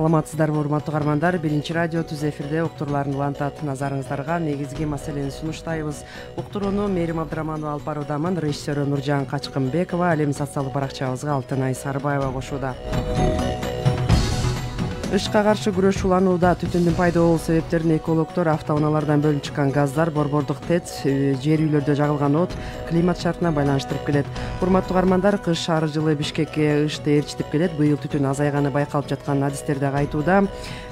Саламатсыздарбы урматтуу каармандар, биринчи радио түз эфирде уктурууларын улантат. Назарыңыздарга негизги маселени сунуштайбыз. Уктурууну Мээрим Абдыраманова алып баруудамын. Режиссеру Нуржан Качкынбекова, ал эми социалдык баракчабызга Алтынай Сарбаева кошууда. Ышка каршы күрөш уланууда. Түтүндүн пайда болуу себептерин экологдор автоунаалардан бөлүнүп чыккан газдар, борбордук ТЭЦ, жер үйлөрдө жагылган от климат шартына байланыштырып келет. Урматтуу каармандар, кыш ар жылы Бишкекке ышты ээрчитип келет. Быйыл түтүн азайганы байкалып жаткан адистер дагы айтууда.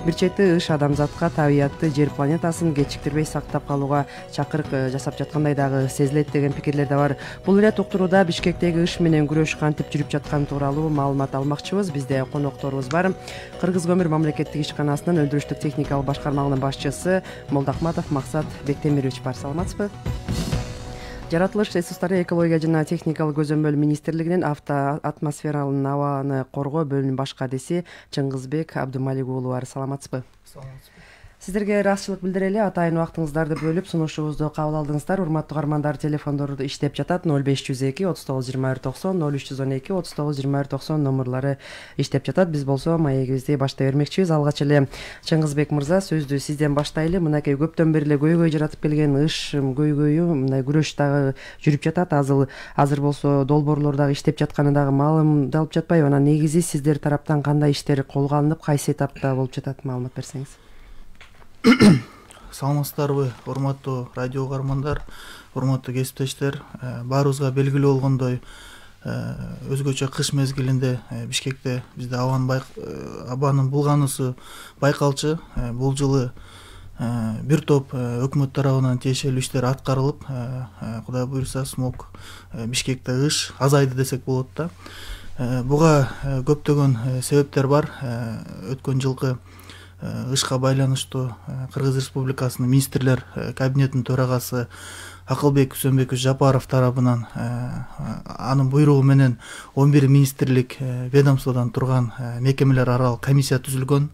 Бир чети ыш адамзатка, табиятты, жер планетасын кечиктирбей сактап калууга чакырык жасап жаткандай дагы сезилет деген пикирлер да бар. Бул ирет уктурууда Бишкектеги ыш менен күрөш кантип жүрүп жатканы тууралуу маалымат алмакчыбыз. Бизде конокторубуз бар. Кыргыз көмүр мамлекеттик ишканасынын өндүрүштүк техникалык башкармалыгынын башчысы Молдахматов Максат Бектемирович бар. Саламатсызбы? Жаратылыш ресурстары, экология жана техникалык көзөмөл министрлигинин атмосфералык абаны коргоо бөлүмүнүн баш кадиси Чыңгызбек Абдымалик уулу бар. Саламатсызбы? Саламатсызбы. Сиздерге ыраазычылык билдирели. Атайын убактыңыздарды бөлүп сунушубузду кабыл алдыңыздар. Урматтуу каармандар, телефондору иштеп жатат. 0502 39 21 90, 0312 39 21 90 номерлары иштеп жатат. Биз болсо маегибизди баштай бермекчибиз. Алгач эле Чыңгызбек мырза, сөздү сизден баштайлы. Мынакей көптөн бери эле көйгөй жаратып келген ыш көйгөйү, мындай күрөш дагы жүрүп жатат. Азыр болсо долбоорлор дагы иштеп жатканы дагы маалымдалып жатпайбы? Анан негизи сиздер тараптан кандай иштер колго алынып, кайсы этапта болуп жатат, маалымат берсеңиз. Саламатсыздарбы, урматтуу радио каармандар, урматтуу кесиптештер. Баарыбызга белгилүү болгондой, өзгөчө кыш мезгилинде Бишкекте бизде абанын булгануусу байкалчу. Бул жылы бир топ өкмөт тарабынан тиешелүү иштер аткарылып, Кудай буйрса смог Бишкекте ыш азайды десек болот да. Буга көптөгөн себептер бар. Өткөн жылкы ышка байланыштуу Кыргыз Республикасынын министрлер кабинетинин төрагасы Акылбек Үсөнбекович Жапаров тарабынан анын буйругу менен 11 министрлик ведомстводон турган мекемелер аралык комиссия түзүлгөн.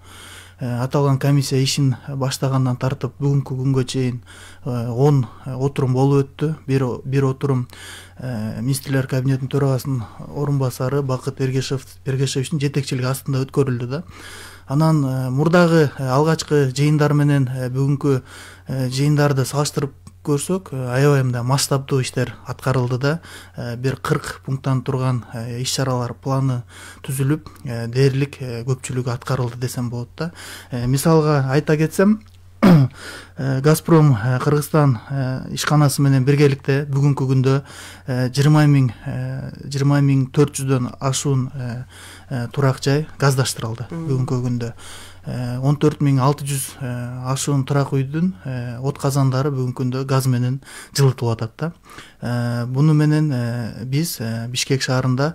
Аталган комиссия ишин баштагандан тартып бүгүнкү күнгө чейин 10 отурум болуп өттү. Бир отурум министрлер кабинетинин төрагасынын орун басары Бакыт Эргешевичтин жетекчилиги астында өткөрүлдү да. Анан мурдагы алгачкы жыйындар менен бүгүнкү жыйындарды салыштырып көрсөк, аябай мындай масштабдуу иштер аткарылды да. Бир 40 пункттан турган иш-чаралар планы түзүлүп, дээрлик көпчүлүгү аткарылды десем болот да. Мисалга айта кетсем, Газпром Кыргызстан ишканасы менен биргеликте бүгүнкү күндө 20 400дөн ашуун турак жай газдаштырылды. Бүгүнкү күндө 14 600 ашуун турак үйдүн от казандары бүгүнкү күндө газ менен жылытылып атат да. Буну менен биз Бишкек шаарында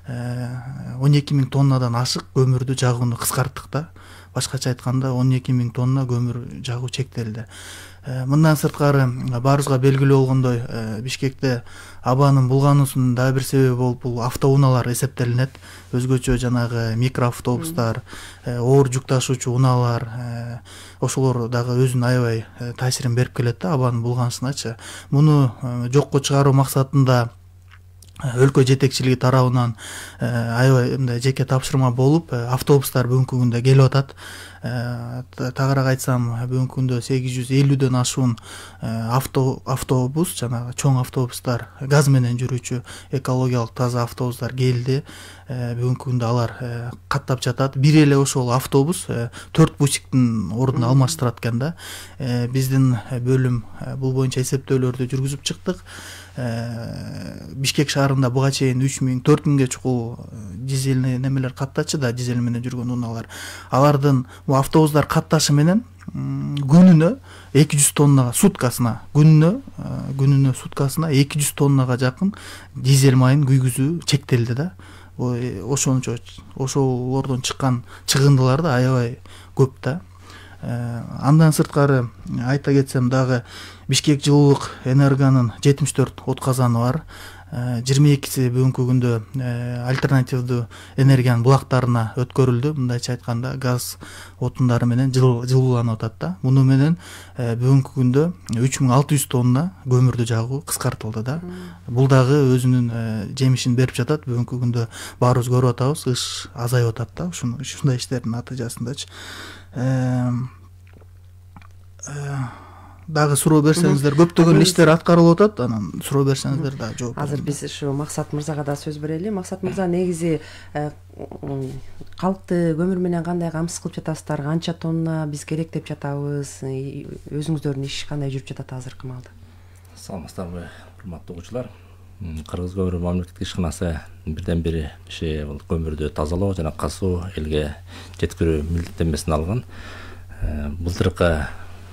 12 000 тоннадан ашык көмүрдү жагууну кыскарттык да. Башкача айтканда 12 000 тонна көмүр жагуу чектелди. Мындан сырткары баарыбызга белгилүү болгондой, Бишкекте абанын булгануусунун дагы бир себеби болуп бул автоунаалар эсептелинет. Өзгөчө жанагы микроавтобустар, оор жүк ташуучу унаалар, ошолор дагы өзүнүн аябай таасирин берип келет да абанын булганышыначы. Муну жокко чыгаруу максатында өлкө жетекчилиги тарабынан аябай мындай жеке тапшырма болуп, автобустар бүгүнкү күндө келип атат. Тагыраак айтсам, бүгүнкү күндө 850дөн ашуун автобус, жанагы чоң автобустар, газ менен жүрүүчү экологиялык таза автобустар келди. Бүгүнкү күндө алар каттап жатат. Бир эле ошол автобус 4 бусиктин ордун алмаштырат экен да. Биздин бөлүм бул боюнча эсептөөлөрдү жүргүзүп чыктык. Бишкек шаарында буга чейин 3000-4000ге чукул дизельный немелер каттачы да, дизель менен жүргөн унаалар. Алардын бул автобустар катташы менен күнүнө 200 тоннага, күнүнө суткасына 200 тоннага жакын дизель майын күйгүзүү чектелди да. Ошолордон чыккан чыгындылар да аябай көп да. Андан сырткары айта кетсем дагы Бишкек жылуулук энергонун 74 от казаны бар. 22 бүгүнкү күндө альтернативдүү энергиянын булактарына өткөрүлдү. Мындайча айтканда газ отундары менен жылууланып атат да. Муну менен бүгүнкү күндө 3600 тонна көмүрдү жагуу кыскартылды да. Бул дагы өзүнүн жемишин берип жатат. Бүгүнкү күндө баарыбыз көрүп атабыз, ыш азайып атат да. Ушундай иштердин натыйжасындачы. Дагы суроо берсеңиздер, көптөгөн иштер аткарылып атат, анан суроо берсеңиздер дагы жооп берем. Азыр биз ушу Максат мырзага да сөз берели. Максат мырза, негизи калкты көмүр менен кандай камсыз кылып жатасыздар? Канча тонна биз керек деп жатабыз? Өзүңүздөрдүн иш кандай жүрүп жатат азыркы маалда? Саламатсыздарбы, урматтуу угуучулар. Кыргыз көмүр мамлекеттик ишканасы бирден бири бул көмүрдү тазалоо жана касуу элге жеткирүү милдеттенмесин алган. Былтыркы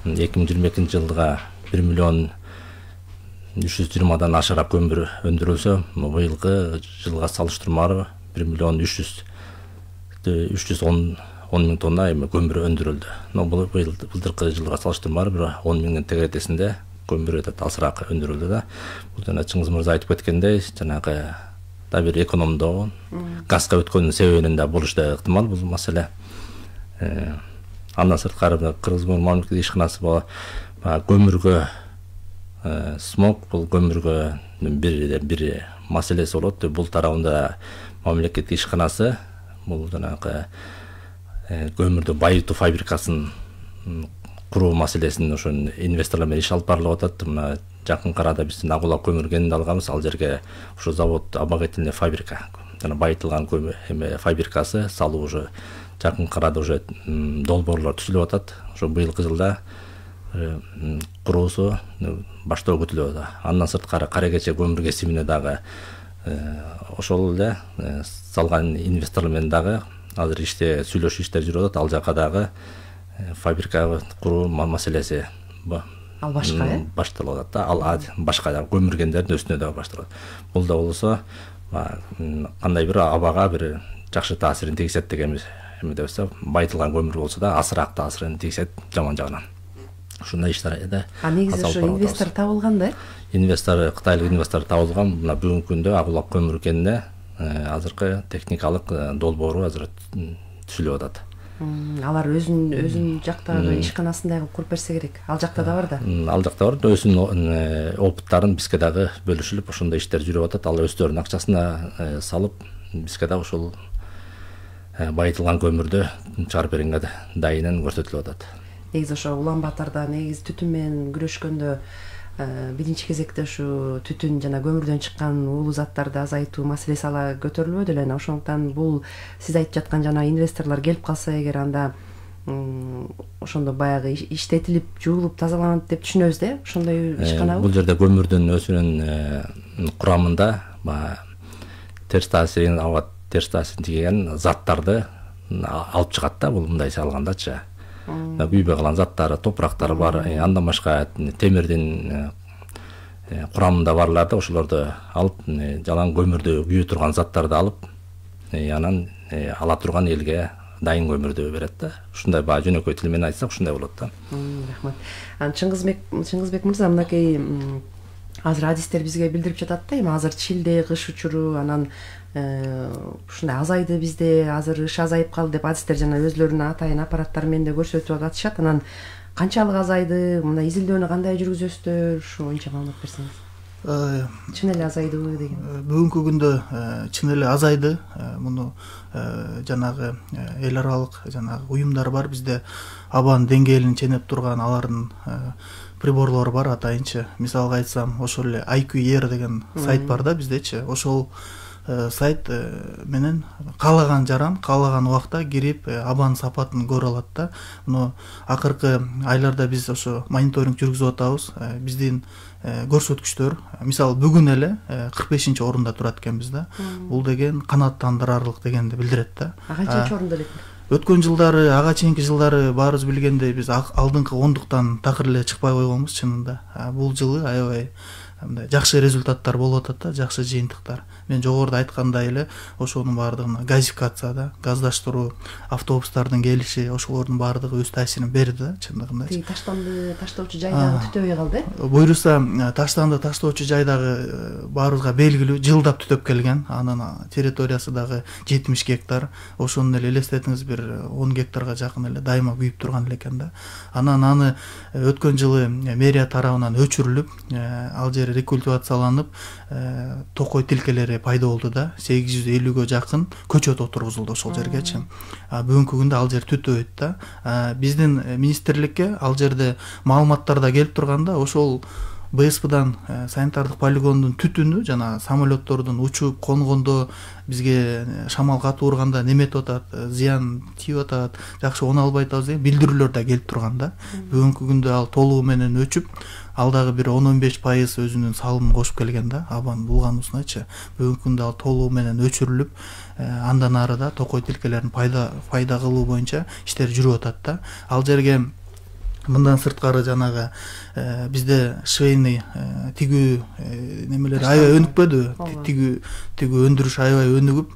2022 жылга 1 миллион 320 ашыраак көмүр өндүрүлсө, быйылкы жылга салыштырмалуу 1 миллион 310 миң тонна көмүр өндүрүлдү. Былтыркы жылга салыштырмалуу бир 10 миңдин тегеретесинде көмүр азыраак өндүрүлдү да. Бул жана Чыңгыз мырза айтып кеткендей, жанагы да бир экономдоо, газга өткөнүн себебинен да болушу да ыктымал бул маселе. Андан сырткары Кыргыз көмүр мамлекеттик ишканасы көмүргө смог бул көмүргө бир маселеси болот. Бул тарабында мамлекеттик ишканасы бул жанагы көмүрдү байытуу фабрикасын куруу маселесин ошо инвесторлор менен иш алып барылып атат. Мына жакынкы арада биздин Агула көмүр кенинде алганбыз. Ал жерге ошо завод обогатительный фабрика жана байытылган көмүр фабрикасы салуу уже жакынкы арада уже долбоорлор түзүлүп атат. Ошо быйылкы жылда куруусу баштоо күтүлүп атат. Андан сырткары Каракече көмүр кесибине дагы ошол эле салган инвесторлор менен дагы азыр иште сүйлөшүү иштери жүрүп атат. Ал жака дагы фабрика куруу маселеси ал башка башталып атат да. Ал башка көмүр кендердин өсүнө дагы башталат. Бул да болсо кандай бир абага бир жакшы таасирин тийгизет деген эмедебиз. Байытылган көмүр болсо да азыраак таасирин тийгизет жаман жагынан. Ушундай иштерде. Негизи ошо инвестор табылган да? Инвестор, кытайлык инвестор табылган. Мына бүгүнкү күндө Агула көмүр кенинде азыркы техникалык долбоору азыр түзүлүп атат. Алар өзүнүн жактагы ишканасындай кылып куруп берсе керек. Ал жакта да бар да. Ал жакта бар. Өзүнүн опыттарын бизге дагы бөлүшүлүп, ошондой иштер жүрүп атат. Ал өздөрүнүн акчасына салып, бизге дагы ошол байытылган көмүрдү чыгарып беренге дайынын көрсөтүлүп атат. Негизи ошо Улан Батарда негизи түтүн менен күрөшкөндө биринчи кезекте ушу түтүн жана көмүрдөн чыккан уулуу заттарды азайтуу маселеси ала көтөрүлбөдү эле. Ошондуктан бул сиз айтып жаткан жана инвесторлор келип калса эгер, анда ошондо баягы иштетилип, жуулуп, тазаланат деп түшүнөбүз да. Ошондой ишканабы? Бул жерде көмүрдүн өзүнүн курамында терс таасирин тийген заттарды алып чыгат да. Бул мындайча алгандачы. Күйбөй калган заттары, топурактары бар. Андан башка темирдин курамында барларды ошолорду алып, жалаң көмүрдү күйө турган заттарды алып, анан ала турган элге дайын көмүрдү берет да. Ушундай жөнөкөй тил менен айтсак ушундай болот да. Рахмат. Чыңгызбек мырза, мынакей азыр адистер бизге билдирип жатат да, эми азыр чилде, кыш учуру, анан ушундай азайды бизде, азыр ыш азайып калды деп адистер жана өзлөрүнүн атайын аппараттары менен да көрсөтүп атышат. Анан канчалык азайды, мына изилдөөнү кандай жүргүзөсүздөр, ушу боюнча маалымат берсеңиз. Чын эле азайдыбы деген? Бүгүнкү күндө чын эле азайды. Муну жанагы эл аралык жанагы уюмдар бар бизде, абанын деңгээлин ченеп турган алардын приборлору бар атайынчы. Мисалга айтсам, ошол эле IQR деген сайт бар да биздечи. Ошол сайт менен каалаган жаран, каалаган убакта кирип абанын сапатын көрө алат да. Муну акыркы айларда биз ошо мониторинг жүргүзүп атабыз. Биздин көрсөткүчтөр, мисалы бүгүн эле 45-орунда турат экенбиз да. Бул деген канааттандырарлык дегенди билдирет да. Канчанчы орунда элек? Өткөн жылдары, ага чейинки жылдары баарыбыз билгендей биз алдыңкы 10-дуктан такыр эле чыкпай койгонбуз чынында. Бул жылы аябай мындай жакшы результаттар болуп атат да, жакшы жыйынтыктар. Мен жогоруда айткандай эле ошонун баардыгына газификацияда, газдаштыруу, автобустардын келиши, ошолордун баардыгы өз таасирин берди да, чындыгында. Тиги таштанды таштоочу жайдагы түтөбөй калды. Буюрса таштанды таштоочу жайдагы баарыбызга белгилүү жылдап түтөп келген. Анын территориясы дагы 70 гектар. Ошону эле элестетиңиз, бир 10 гектарга жакын эле дайыма күйүп турган эле экен да. Анан аны өткөн жылы мэрия тарабынан өчүрүлүп, ал жер рекультивацияланып, токой тилкелери пайда болду да. 850ге жакын көчөт отургузулду ошол жергечи. Бүгүнкү күндө ал жер түтөбөйт да. Биздин министрликке ал жерде маалыматтар да келип турганда, ошол БСПдан санитардык полигондун түтүнү жана самолеттордун учуп конгондо бизге шамал катып урганда неметип атат, зыян тийип атат, жакшы оно албай атабыз деген билдирүүлөр да келип турган да. Бүгүнкү күндө ал толугу менен өчүп, ал дагы бир 10-15% өзүнүн салымын кошуп келген да, абанын булгануусуначы. Бүгүнкү күндө ал толугу менен өчүрүлүп, андан ары да токой тилкелерин пайда кылуу боюнча иштер жүрүп атат да. Ал жерге мындан сырткары жанагы бизде швейный тигүү немелер аябай өнүкпөдү. Тигүү өндүрүш аябай өнүгүп,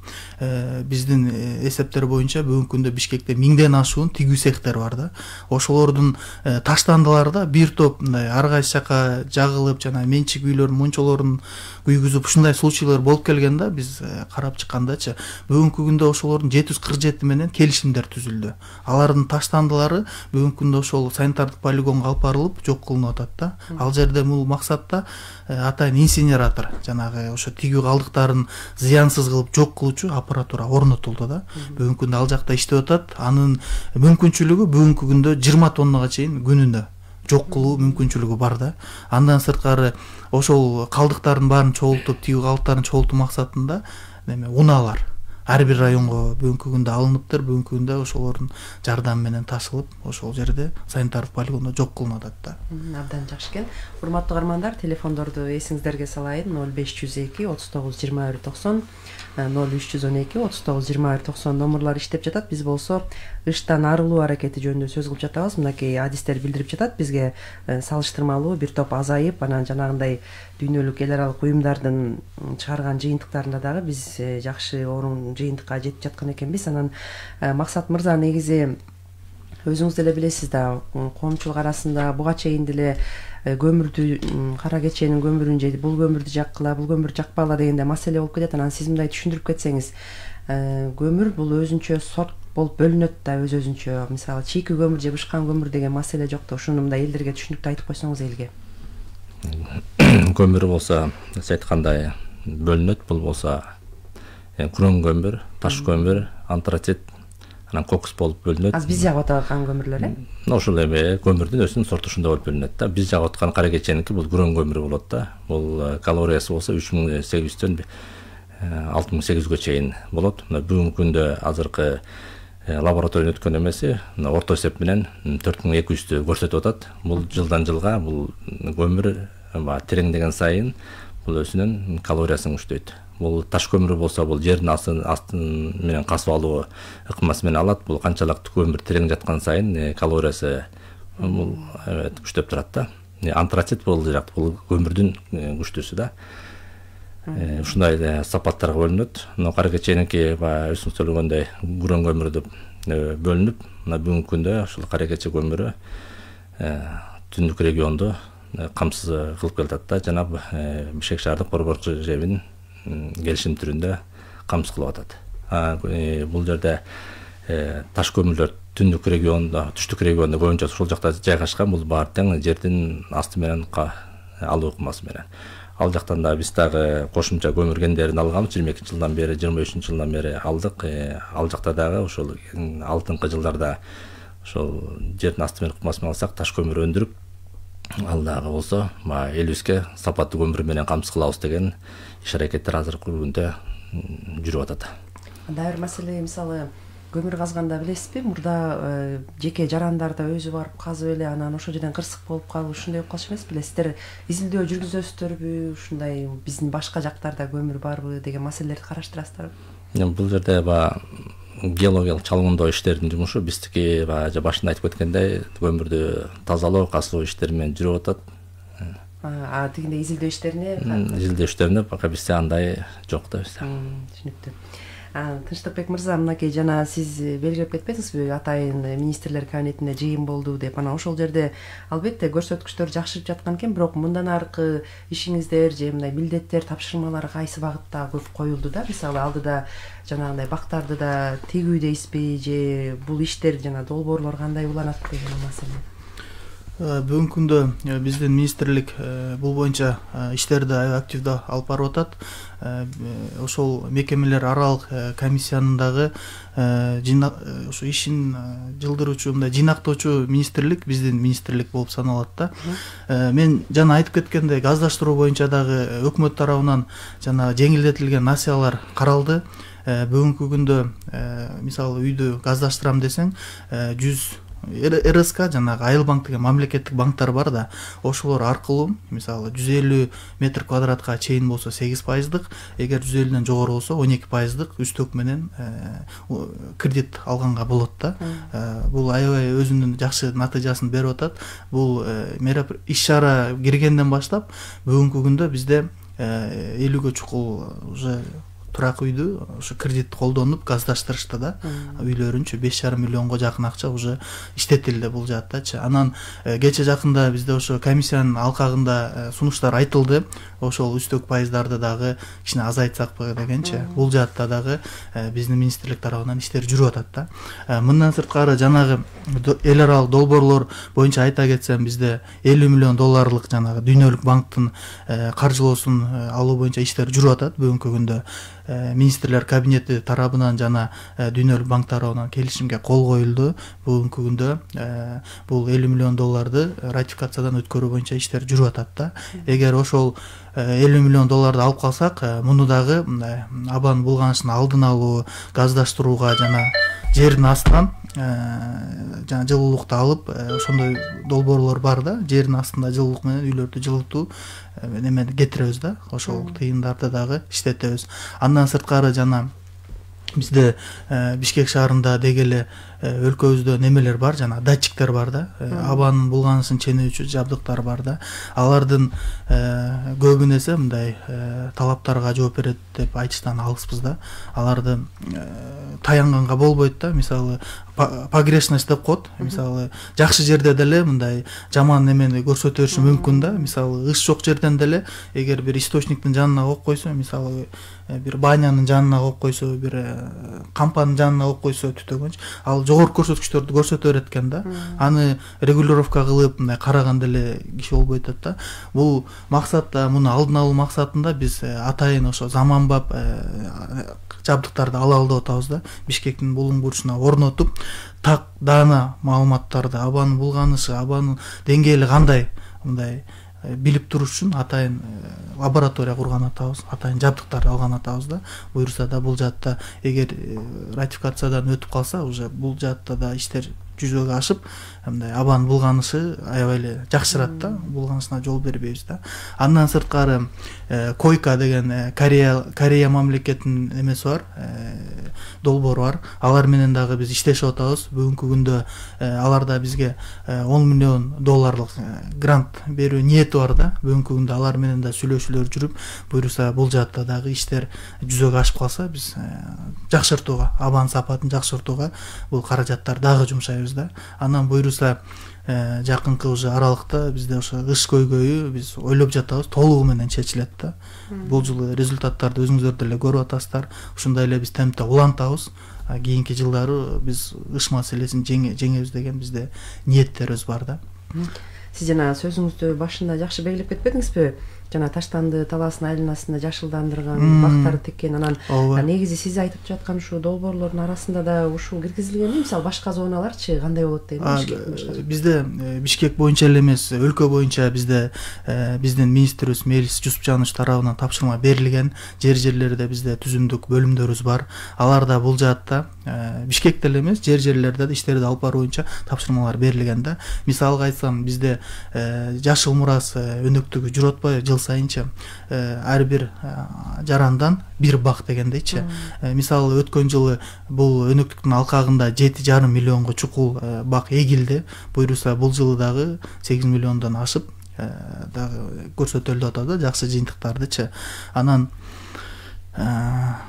биздин эсептер боюнча бүгүнкү күндө Бишкекте 1000ден ашуун тигүү цехтер бар да. Ошолордун таштандыларда бир топ мындай ар кайсы жака жагылып, жана менчик үйлөрдүн мунчолорун күйгүзүп, ушундай случайлар болуп келген да. Биз карап чыккандачы, бүгүнкү күндө ошолордун 747 менен келишимдер түзүлдү. Алардын таштандылары бүгүнкү күндө ошол санитардык полигонго алып барылып жок кылынып атат да. Ал жерде бул максатта атайын инсинератор, жанагы ошо тигүү калдыктарын зыянсыз кылып жок кылуучу аппаратура орнотулду да. Бүгүнкү күндө ал жакта иштеп атат. Анын мүмкүнчүлүгү бүгүнкү күндө 20 тоннага чейин күнүнө жок кылуу мүмкүнчүлүгү бар да. Андан сырткары ошол калдыктардын баарын чогултуп, тигүү калдыктарын чогултуу максатында унаалар ар бир районго бүгүнкү күндө алыныптыр. Бүгүнкү күндө ошолордун жардамы менен ташылып, ошол жерде санитардык полигондо жок кылынып атат да. Абдан жакшы экен. Урматтуу каармандар, телефондорду эсиңиздерге салайын. 0502 39 21 90, 0312 39 21 90 номерлар иштеп жатат. Биз болсо ыштан арылуу аракети жөнүндө сөз кылып жатабыз. Мынакей адистер билдирип жатат бизге, салыштырмалуу бир топ азайып, анан жанагындай дүйнөлүк эл аралык уюмдардын чыгарган жыйынтыктарында дагы биз жакшы орун жыйынтыкка жетип жаткан экенбиз. Анан Максат мырза, негизи өзүңүз деле билесиз да, коомчулук арасында буга чейин деле көмүрдү, кара кеченин көмүрүн же бул көмүрдү жаккыла, бул көмүрдү жакпагыла дегенде маселе болуп кетет. Анан сиз мындай түшүндүрүп кетсеңиз, көмүр бул өзүнчө сорт болуп бөлүнөт да, өзүнчө. Мисалы чийки көмүр же бышкан көмүр деген маселе жок да. Ушуну мындай элдерге түшүнүктүү айтып койсоңуз элге. Көмүр болсо сиз айткандай бөлүнөт. Бул болсо күрөң көмүр, таш көмүр, антрацит, анан кокс болуп бөлүнөт. Биз жагып аткан көмүрлөр ошол эми көмүрдүн өзүнүн сорту ушундай болуп бөлүнөт да. Биз жагып аткан кара кеченики бул күрөң көмүрү болот да. Бул калориясы болсо 3800дөн 6800ге чейин болот. Бүгүнкү күндө азыркы лабораториядан өткөн эмеси орто эсеп менен 4200дү көрсөтүп атат. Бул жылдан жылга бул көмүр тереңдеген сайын бул өзүнүн калориясын күчтөйт. Бул таш көмүрү болсо бул жердин астын менен касып алуу ыкмасы менен алат. Бул канчалык көмүр терең жаткан сайын калориясы бул күчтөп турат да. Антрацит бул көмүрдүн күчтүүсү да. Ушундай сапаттарга бөлүнөт. Кара кеченики өзүңүз сөйлөгөндөй күрөң көмүрү деп бөлүнүп, бүгүнкү күндө ушул кара кече көмүрү түндүк регионду камсыз кылып келатат да. Жанап Бишкек шаардык борборчу жебин келишим түрүндө камсыз кылып атат. Бул жерде таш көмүрлөр түндүк региондо, түштүк региондо көбүнчө ушул жакта жайгашкан. Бул баары тең жердин асты менен алуу ыкмасы менен. Ал жактан да биз дагы кошумча көмүр кендерин алганбыз. 22 жылдан бери, 23 жылдан бери алдык. Ал жакта дагы ошол алдыңкы жылдарда ошол жердин асты менен ыкмасы менен алсак, таш көмүр өндүрүп, ал дагы болсо элибизге сапаттуу көмүр менен камсыз кылабыз деген иш аракеттер азыркы күндө жүрүп атат. Дагы бир маселе, мисалы көмүр казганда билесизби, мурда жеке жарандарда өзү барып казып эле анан ошол жерден кырсык болуп калып, ушундай болуп калчу эмеспи? Сиздер изилдөө жүргүзөсүздөрбү? Ушундай биздин башка жактарда көмүр барбы деген маселелерди караштырасыздарбы? Бул жерде геологиялык чалгындоо иштеринин жумушу биздики башында айтып кеткендей көмүрдү тазалоо, касуу иштери менен жүрүп атат. Тигиндей изилдөө иштерине изилдөө иштерине пока бизде андай жок да бизде. Түшүнүктүү. Тынчтыкбек мырза, мынакей жана сиз белгилеп кетпесизби, атайын министрлер кабинетинде жыйын болду деп, анан ошол жерде албетте көрсөткүчтөр жакшырып жаткан экен, бирок мындан аркы ишиңиздер же мындай милдеттер, тапшырмалар кайсы багытта көп коюлду да? Мисалы алдыда жанагындай бактарды да тигүү дейсизби, же бул иштер жана долбоорлор кандай уланат деген маселе? Бүгүнкү күндө биздин министрлик бул боюнча иштерди аябай активдүү алып барып атат. Ошол мекемелер аралык комиссиянын дагы ошо ишин жылдыруучу, мындай жыйнактоочу министрлик биздин министрлик болуп саналат да. Мен жана айтып кеткендей, газдаштыруу боюнча дагы өкмөт тарабынан жана жеңилдетилген насыялар каралды. Бүгүнкү күндө мисалы үйдү газдаштырам десең 100 РСК жанагы Айыл банк деген мамлекеттик банктар бар да, ошолор аркылуу мисалы 150 метр квадратка чейин болсо 8%, эгер 150ден жогору болсо 12% үстөк менен кредит алганга болот да. Бул аябай өзүнүн жакшы натыйжасын берип атат. Бул иш-чара киргенден баштап бүгүнкү күндө бизде 50ге чукул уже турак үйдү ошо кредит колдонуп газдаштырышты да. Үйлөрүнчү 5,5 миллионго жакын акча уже иштетилди бул жааттачы. Анан кече жакында бизде ошо комиссиянын алкагында сунуштар айтылды. Ошол үстөк пайыздарды дагы кичине азайтсакпы дегенчи. Бул жаатта дагы биздин министрлик тарабынан иштер жүрүп атат да. Мындан сырткары жанагы эл аралык долбоорлор боюнча айта кетсем, бизде 50 миллион долларлык жанагы дүйнөлүк банктын каржылоосун алуу боюнча иштер жүрүп атат. Бүгүнкү күндө министрлер кабинети тарабынан жана дүйнөлүк банк тарабынан келишимге кол коюлду. Бүгүнкү күндө бул 50 миллион долларды ратификациядан өткөрүү боюнча иштер жүрүп атат да. Эгер ошол 50 миллион долларды алып калсак, муну дагы абанын булганышын алдын алуу, газдаштырууга жана жердин астынан жана жылуулукту алып, ошондой долбоорлор бар да. Жердин астында жылуулук менен үйлөрдү жылытуу немени кетиребиз да. Ошол тыйындарды дагы иштетебиз. Андан сырткары жана бизде Бишкек шаарында деги эле өлкөбүздө немелер бар, жана датчиктер бар да. Абанын булганышын ченөөчү жабдыктар бар да. Алардын көбүн эсе мындай талаптарга жооп берет деп айтыштан алыспыз да. Аларды таянганга болбойт да. Мисалы погрешность деп коет. Мисалы жакшы жерде деле мындай жаман немени көрсөтө бериши мүмкүн да. Мисалы ыш жок жерден деле эгер бир источниктин жанына коюп койсо, мисалы бир банянын жанына коюп койсо, бир кампанын жанына коюп койсо түтөгөнчү, ал жогорку көрсөткүчтөрдү көрсөтө берет экен да. Аны регулировка кылып мындай караган деле киши болбой атат да. Бул максатта, муну алдын алуу максатында биз атайын ошо заманбап жабдыктарды ала алып атабыз да. Бишкектин булуң бурчуна орнотуп, так даана маалыматтарды, абанын булганышы, абанын деңгээли кандай мындай билип туруш үчүн атайын лаборатория курган атабыз, атайын жабдыктарды алган атабыз да. Буюрса да бул жаатта эгер ратификациядан өтүп калса, уже бул жаатта да иштер жүзөгө ашып, мындай абанын булганышы аябай эле жакшырат да. Булганышына жол бербейбиз да. Андан сырткары койка деген Корея мамлекетинин эмеси бар, долбоору бар. Алар менен дагы биз иштешип атабыз. Бүгүнкү күндө аларда бизге 10 миллион долларлык грант берүү ниети бар да. Бүгүнкү күндө алар менен да сүйлөшүүлөр жүрүп, буюрса бул жаатта дагы иштер жүзөгө ашып калса, биз жакшыртууга, абанын сапатын жакшыртууга бул каражаттарды дагы жумшайбыз да. Анан буюрса жакынкы уже аралыкта бизде ошо кыш көйгөйү биз ойлоп жатабыз, толугу менен чечилет да. Бул жылы результаттарды өзүңүздөр деле көрүп атасыздар. Ушундай эле биз темпте улантабыз. Кийинки жылдары биз кыш маселесин жеңебиз деген бизде ниеттерибиз бар да. Сиз жана сөзүңүздү башында жакшы белгилеп кетпедиңизби? Жана Таштанды талаасынын айланасында жашылдандырган бактарды теккен, анан негизи сиз айтып жаткан ушул долбоорлордун арасында да ушул киргизилгенби? Мисалы башка зоналарчы кандай болот деген? Бизде Бишкек боюнча эле эмес, өлкө боюнча бизде биздин министрибиз Мелис Жусупжанович тарабынан тапшырма берилген. Жерлерде бизде түзүмдүк бөлүмдөрүбүз бар. Аларда бул жаатта Бишкекте эле эмес, жерлерде да иштерди алып баруу боюнча тапшырмалар берилген да. Мисалга айтсам, бизде жашыл мурас өнөктүгү жүрүп атпайбы? Жыл сайынча ар бир жарандан бир бак дегендейчи. Мисалы өткөн жылы бул өнөктүктүн алкагында 7,5 миллионго чукул бак эгилди. Буюрса бул жылы дагы 8 миллиондон ашып дагы көрсөтүлүп атат да, жакшы жыйынтыктардычы. Анан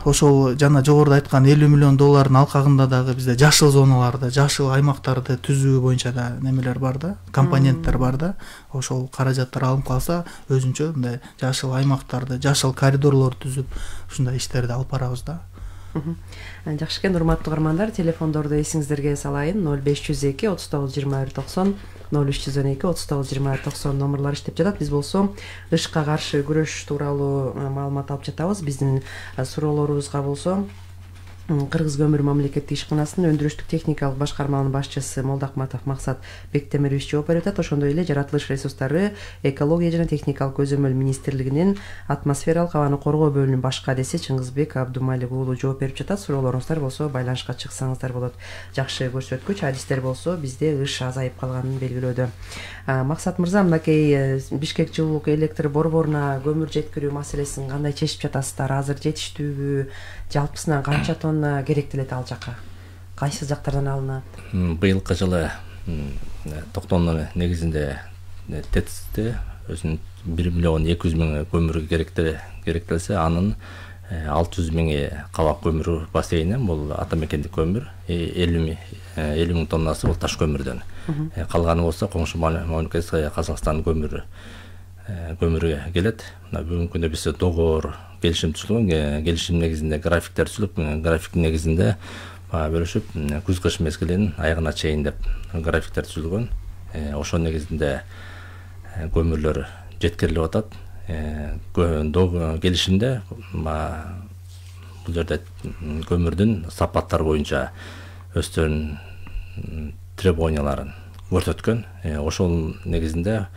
ошол жана жогоруда айткан $50 миллион алкагында дагы бизде жашыл зоналарды, жашыл аймактарды түзүү боюнча да немелер бар да, компоненттер бар да. Ошол каражаттар алынып калса, өзүнчө мындай жашыл аймактарды, жашыл коридорлорду түзүп, ушундай иштерди алып барабыз да. Жакшы экен, урматтуу угармандар, телефондорду эсиңиздерге салайын. 0502 39 21 90, 0312 39 21 90 номерлар иштеп жатат. Биз болсо ышка каршы күрөш тууралуу маалымат алып жатабыз. Биздин суроолорубузга болсо Кыргыз көмүр мамлекеттик ишканасынын өндүрүштүк техникалык башкарманын башчысы Молдакматов Максат Бектемирович жооп берип атат. Ошондой эле жаратылыш ресурстары, экология жана техникалык көзөмөл министрлигинин атмосфералык абаны коргоо бөлүмүнүн баш кадиси Чыңгызбек Абдумалик уулу жооп берип жатат. Суроолоруңуздар болсо байланышка чыксаңыздар болот. Жакшы көрсөткүч, адистер болсо бизде ыш азайып калганын белгилөөдө. Максат мырза, мынакей Бишкек жылуулук электр борборуна көмүр жеткирүү маселесин кандай чечип жатасыздар? Азыр жетиштүүбү? Жалпысынан канча тонна керектелет ал жака? Кайсы жактардан алынат? Быйылкы жылы токтомдун негизинде ТЭЦте өзүнүн 1 миллион 200 миң көмүр керектелсе, анын 600 миңи кабак көмүрү бассейни, бул ата мекендик көмүр, 50 миң тоннасы бул таш көмүрдөн. Калганы болсо коңшу мамлекет Казакстан көмүрү келет. Бүгүнкү күндө биз договор келишим түзүлгөн, келишим негизинде графиктер түзүлүп, графиктин негизинде бөлүшүп, күз-кыш мезгилинин аягына чейин деп графиктер түзүлгөн. Ошол негизинде көмүрлөр жеткирилип атат. Келишимде бул жерде көмүрдүн сапаттары боюнча өздөрүнүн требованияларын көрсөткөн. Ошол негизинде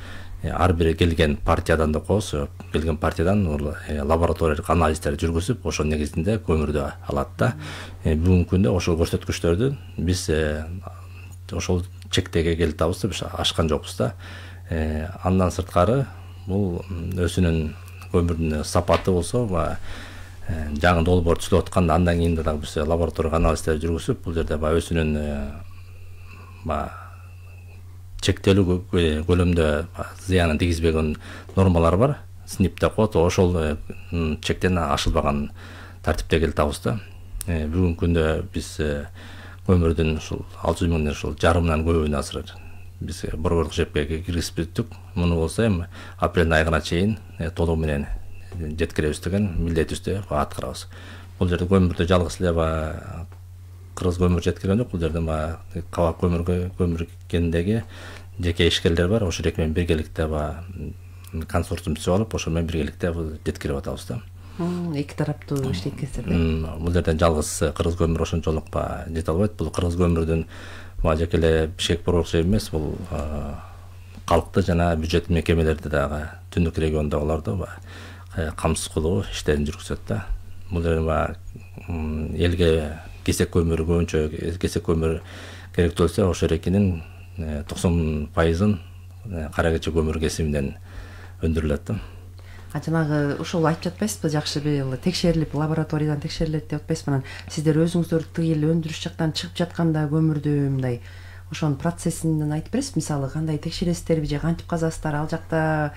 ар бир келген партиядан да коосу, келген партиядан лабораториялык анализдер жүргүзүп, ошол негизинде көмүрдү алат да. Бүгүнкү күндө ошол көрсөткүчтөрдү биз ошол чектеге келип атабыз, биз ашкан жокпуз да. Андан сырткары бул өзүнүн көмүрдүн сапаты болсо, жаңы долбоор түзүлүп атканда, андан кийин дагы биз лабораториялык анализдер жүргүзүп, бул жерде өзүнүн чектелүү көлөмдө зыянын тийгизбеген нормалар бар. СНИПте коет, ошол чектен ашылбаган тартипте келип атабыз да. Бүгүнкү күндө биз көмүрдүн ушул 600 миңден ушул жарымынан көбүн азыр биз борбордук жепке киргизип бүттүк. Муну болсо эми апрелдин айына чейин толугу менен жеткиребиз деген милдетибизди аткарабыз. Бул жерде көмүрдү жалгыз эле Кыргыз көмүр жеткирген жок. Бул жерде кабак көмүр кендеги жеке ишкерлер бар. Ошол эки менен биргеликте консорциум түзүп алып, ошол менен биргеликте жеткирип атабыз да. Эки тараптуу иштеткенсиз. Бул жерден жалгыз Кыргыз көмүр ошончолук жете албайт. Бул Кыргыз көмүрдүн жеке эле Бишкек борбору эмес, бул калкты жана бюджет мекемелерди дагы түндүк региондогуларды камсыз кылуу иштерин жүргүзөт да. Бул жерде элге кесек көмүр, көбүнчө кесек көмүр керек болсо, ошол экинин 90%-ын кара кече көмүр кесиминен өндүрүлөт да. Жанагы ушул айтып жатпайсызбы, жакшы быйыл текшерилип, лабораториядан текшерилет деп атпайсызбы? Анан сиздер өзүңүздөр тыйыл өндүрүш жактан чыгып жатканда көмүрдү мындай ошонун процессинен айтып бересизби? Мисалы кандай текшересиздерби же кантип казасыздар? Ал жакта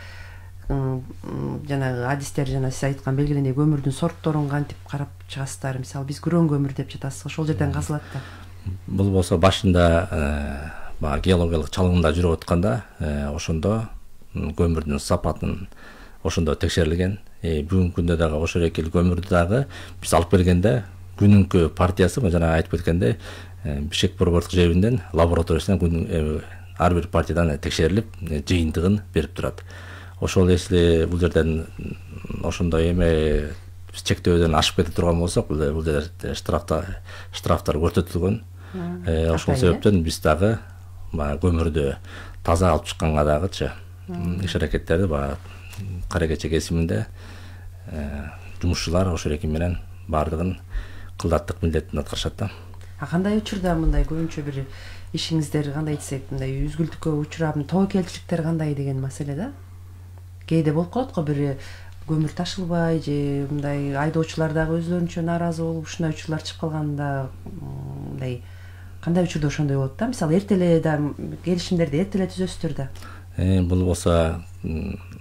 жанагы адистер жана сиз айткан белгиленген көмүрдүн сортторун кантип карап чыгасыздар? Мисалы биз күрөң көмүр деп жатасыз, ошол жерден казылат да. Бул болсо башында геологиялык чалгында жүрүп атканда, ошондо көмүрдүн сапатын ошондо текшерилген. Бүгүнкү күндө дагы ошол экил көмүрдү дагы биз алып келгенде күнүнкү партиясы жана айтып кеткенде Бишкек борбордук жебинден лабораториясынан ар бир партиядан текшерилип, жыйынтыгын берип турат. Ошол если бул жерден ошондой эме чектөөдөн ашып кете турган болсок, бул жерде штрафтар көрсөтүлгөн. Ошол себептен биз дагы көмүрдү таза алып чыкканга дагычы иш аракеттерди кара кече кесиминде жумушчулар ошол эки менен баардыгын кылдаттык милдетин аткарышат да. Кандай учурда мындай көбүнчө бир ишиңиздер кандай десек, мындай үзгүлтүккө учурап, тобокелчиликтер кандай деген маселе да? Кээде болуп калат го, бир көмүр ташылбай же мындай айдоочулар дагы өзлөрүнчө нааразы болуп, ушундай учурлар чыгып калганда мындай кандай учурда ошондой болот да? Мисалы эртеле да келишимдерди эртеле түзөсүздөр да. Бул болсо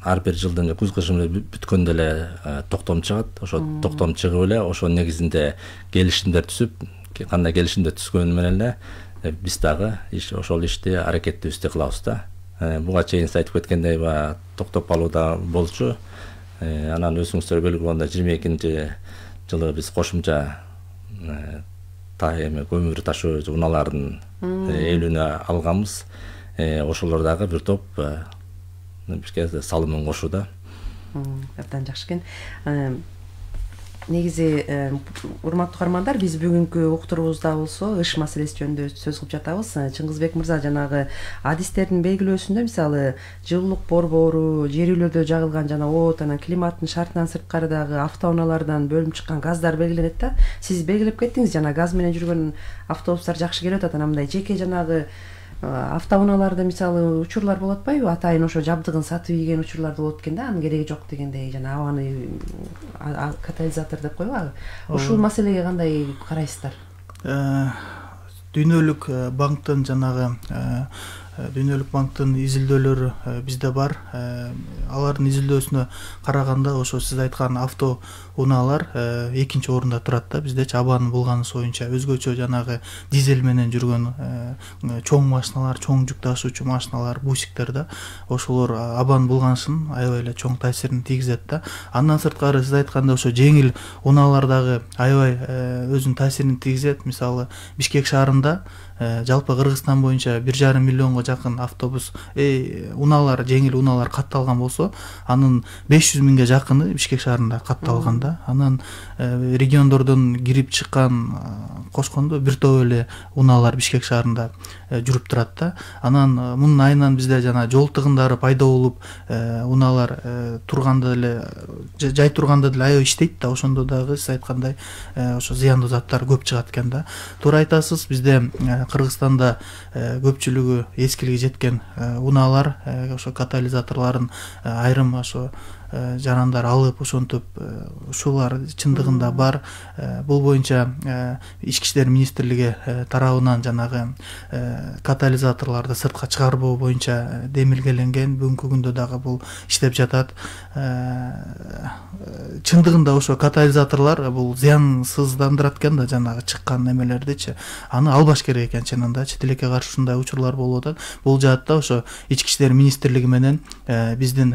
ар бир жылдын күз кышым бүткөндө эле токтом чыгат. Ошо токтом чыгып эле ошо негизинде келишимдер түзүп, кандай келишимдер түзгөнү менен эле биз дагы ошол ишти аракеттибизди кылабыз да. Буга чейин сиз айтып кеткендей токтоп калууда болчу. Анан өзүңүздөр белгилүү болгондой 22 жылы биз кошумча көмүр ташуу унааларын ээлүүнө алганбыз. Ошолор дагы бир топ бизге салымын кошууда. Абдан жакшы экен. Негизи урматтуу каармандар, биз бүгүнкү уктуруубузда болсо ыш маселеси жөнүндө сөз кылып жатабыз. Чыңгызбек мырза жанагы адистердин белгилөөсүндө мисалы жылуулук борбору, жер үйлөрдө жагылган жана от, анан климаттын шартынан сырткары дагы автоунаалардан бөлүнүп чыккан газдар белгиленет да. Сиз белгилеп кеттиңиз, жана газ менен жүргөн автобустар жакшы келип атат. Анан мындай жеке жанагы автоунааларда мисалы учурлар болот атпайбы? Атайын ошо жабдыгын сатып ийген учурлар болот экен да, анын кереги жок дегендей, жана абаны катализатор деп коебу. Ушул маселеге кандай карайсыздар? Дүйнөлүк банктын Дүйнөлүк банктын изилдөөлөрү бизде бар. Алардын изилдөөсүнө караганда ошо сиз айткан автоунаалар экинчи орунда турат да. Биздечи абанын булганысы боюнча өзгөчө жанагы дизель менен жүргөн чоң машиналар, чоң жүк ташуучу машиналар, бусиктер да, ошолор абанын булганышын аябай эле чоң таасирин тийгизет да. Андан сырткары сиз айткандай ошо жеңил унаалар дагы аябай өзүнүн таасирин тийгизет. Мисалы Бишкек шаарында жалпы Кыргызстан боюнча 1,5 миллионго жакын автобус, унаалар, жеңил унаалар катталган болсо, анын 500 миңге жакыны Бишкек шаарында катталган да. Анан региондордон кирип чыккан кошкондо бир топ эле унаалар Бишкек шаарында жүрүп турат да. Анан мунун айынан бизде жана жол тыгындары пайда болуп, унаалар турганда эле, жай турганда деле аябай иштейт да. Ошондо дагы сиз айткандай ошо зыяндуу заттар көп чыгат экен да. Туура айтасыз, бизде Кыргызстанда көпчүлүгү эскилиги жеткен унаалар, ошо катализаторлорун айрым ошо жарандар алып, ошентип ушулар чындыгында бар. Бул боюнча Ички иштер министрлиги тарабынан жанагы катализаторлорду сыртка чыгарбоо боюнча демилгеленген. Бүгүнкү күндө дагы бул иштеп жатат. Чындыгында ошо катализаторлор бул зыянсыздандырат экен да, жанагы чыккан немелердичи. Аны албаш керек экен чынында. Чет элекке каршы ушундай учурлар болуп атат. Бул жаатта ошо Ички иштер министрлиги менен биздин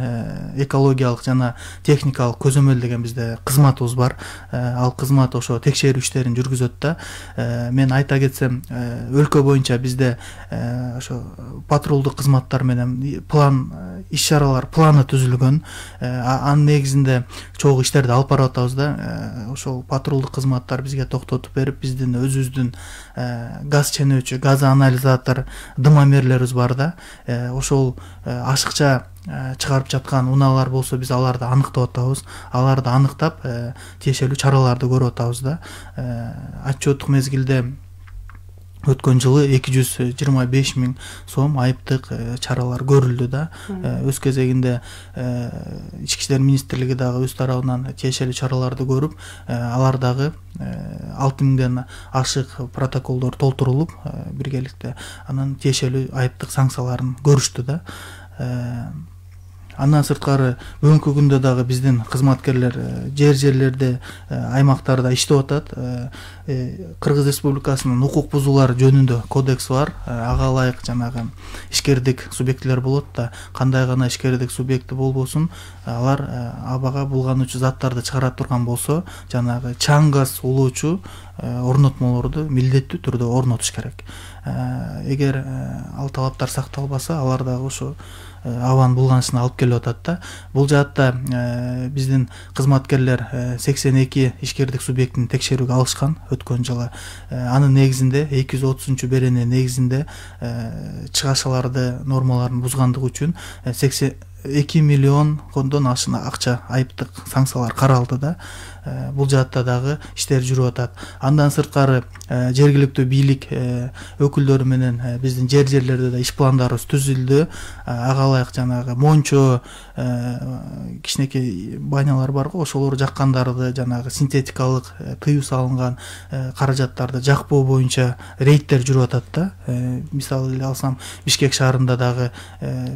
экологиялык жана техникалык көзөмөл деген бизде кызматыбыз бар. Ал кызмат ошо текшерүү иштерин жүргүзөт да. Мен айта кетсем, өлкө боюнча бизде ошо патрулдук кызматтар менен план, иш-чаралар планы түзүлгөн. Анын негизинде чогуу иштерди алып барып атабыз да. Ошол патрулдук кызматтар бизге токтотуп берип, биздин өзүбүздүн газ ченөөчү, газ анализатор, дымомерлерибиз бар да. Ошол ашыкча чыгарып жаткан унаалар болсо биз аларды аныктап атабыз. Аларды аныктап, тиешелүү чараларды көрүп атабыз да. Отчеттук мезгилде өткөн жылы 225 миң сом айыптык чаралар көрүлдү да. Өз кезегинде Ички иштер министрлиги дагы өз тарабынан тиешелүү чараларды көрүп, алар дагы 6 миңден ашык протоколдор толтурулуп, биргеликте анан тиешелүү айыптык санкцияларын көрүштү да. Андан сырткары бүгүнкү күндө дагы биздин кызматкерлер жерлерде, аймактарда иштеп атат. Кыргыз Республикасынын укук бузуулар жөнүндө кодекс бар. Ага ылайык жанагы ишкердик субъектилер болот да. Кандай гана ишкердик субъекти болбосун, алар абага булгануучу заттарды чыгара турган болсо, жанагы чаң газ улоочу орнотмолорду милдеттүү түрдө орнотуш керек. Эгер ал талаптар сакталбаса, алар дагы ошо абанын булганышына алып келип атат да. Бул жаатта биздин кызматкерлер 82 ишкердик субъектини текшерүүгө алышкан өткөн жылы. Анын негизинде 230 берене негизинде чыгашаларды, нормаларын бузгандыгы үчүн 2 миллиондон ашык акча айыптык санкциялар каралды да. Бул жаатта дагы иштер жүрүп атат. Андан сырткары жергиликтүү бийлик өкүлдөрү менен биздин жерлерде да иш пландарыбыз түзүлдү. Ага ылайык жанагы мончо, кичинекей банялар бар го, ошолорду жаккандарды, жанагы синтетикалык тыюу салынган каражаттарды жакпоо боюнча рейдтер жүрүп атат да. Мисалы эле алсам, Бишкек шаарында дагы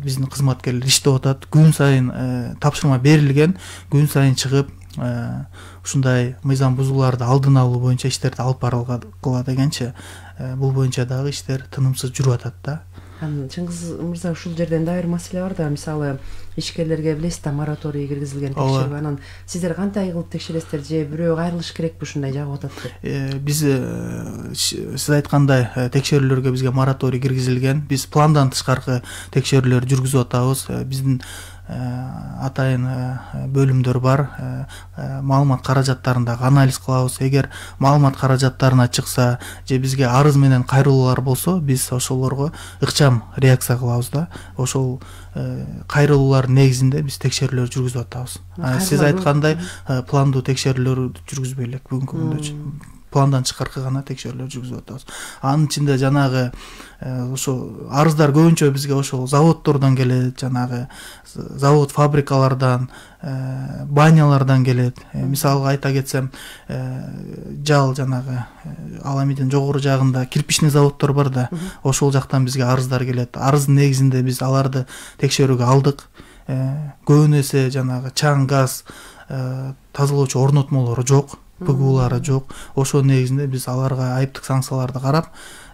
биздин кызматкерлер иштеп атат. атат. Күн сайын тапшырма берилген, күн сайын чыгып ушундай мыйзам бузууларды алдын алуу боюнча иштерди алып барылат экенчи, бул боюнча дагы иштер тынымсыз жүрүп атат да. Чыңгыз мырза, ушул жерден дагы бир маселе бар да, мисалы ишкерлерге билесиз да мораторий киргизилген текшерүү, анан сиздер кандай кылып текшересиздер же бирөө кайрылыш керекпи ушундай жагып атат деп? Биз сиз айткандай текшерүүлөргө бизге мораторий киргизилген. Биз пландан тышкаркы текшерүүлөр жүргүзүп атабыз. Биздин атайын бөлүмдөр бар. Маалымат каражаттарындагы анализ кылабыз. Эгер маалымат каражаттарына чыкса же бизге арыз менен кайрылуулар болсо, биз ошолорго ыкчам реакция кылабыз да. Ошол кайрылуулар негизинде биз текшерүүлөр жүргүзүп атабыз. Сиз айткандай пландуу текшерүүлөр жүргүзбөй элек бүгүнкү күндө. Пландан тышкаркы гана текшерүүлөр жүргүзүп атабыз. Анын ичинде жанагы ошо арыздар көбүнчө бизге ошол заводдордон келет, жанагы завод фабрикалардан, банялардан келет. Мисалга айта кетсем, жал жанагы Аламидин жогору жагында кирпичный заводдор бар да, ошол жактан бизге арыздар келет. Арыздын негизинде биз аларды текшерүүгө алдык. Көбүн эсе жанагы чаң, газ тазалоочу орнотмолору жок, ПГУлары жок. Ошол негизинде биз аларга айыптык санкцияларды карап,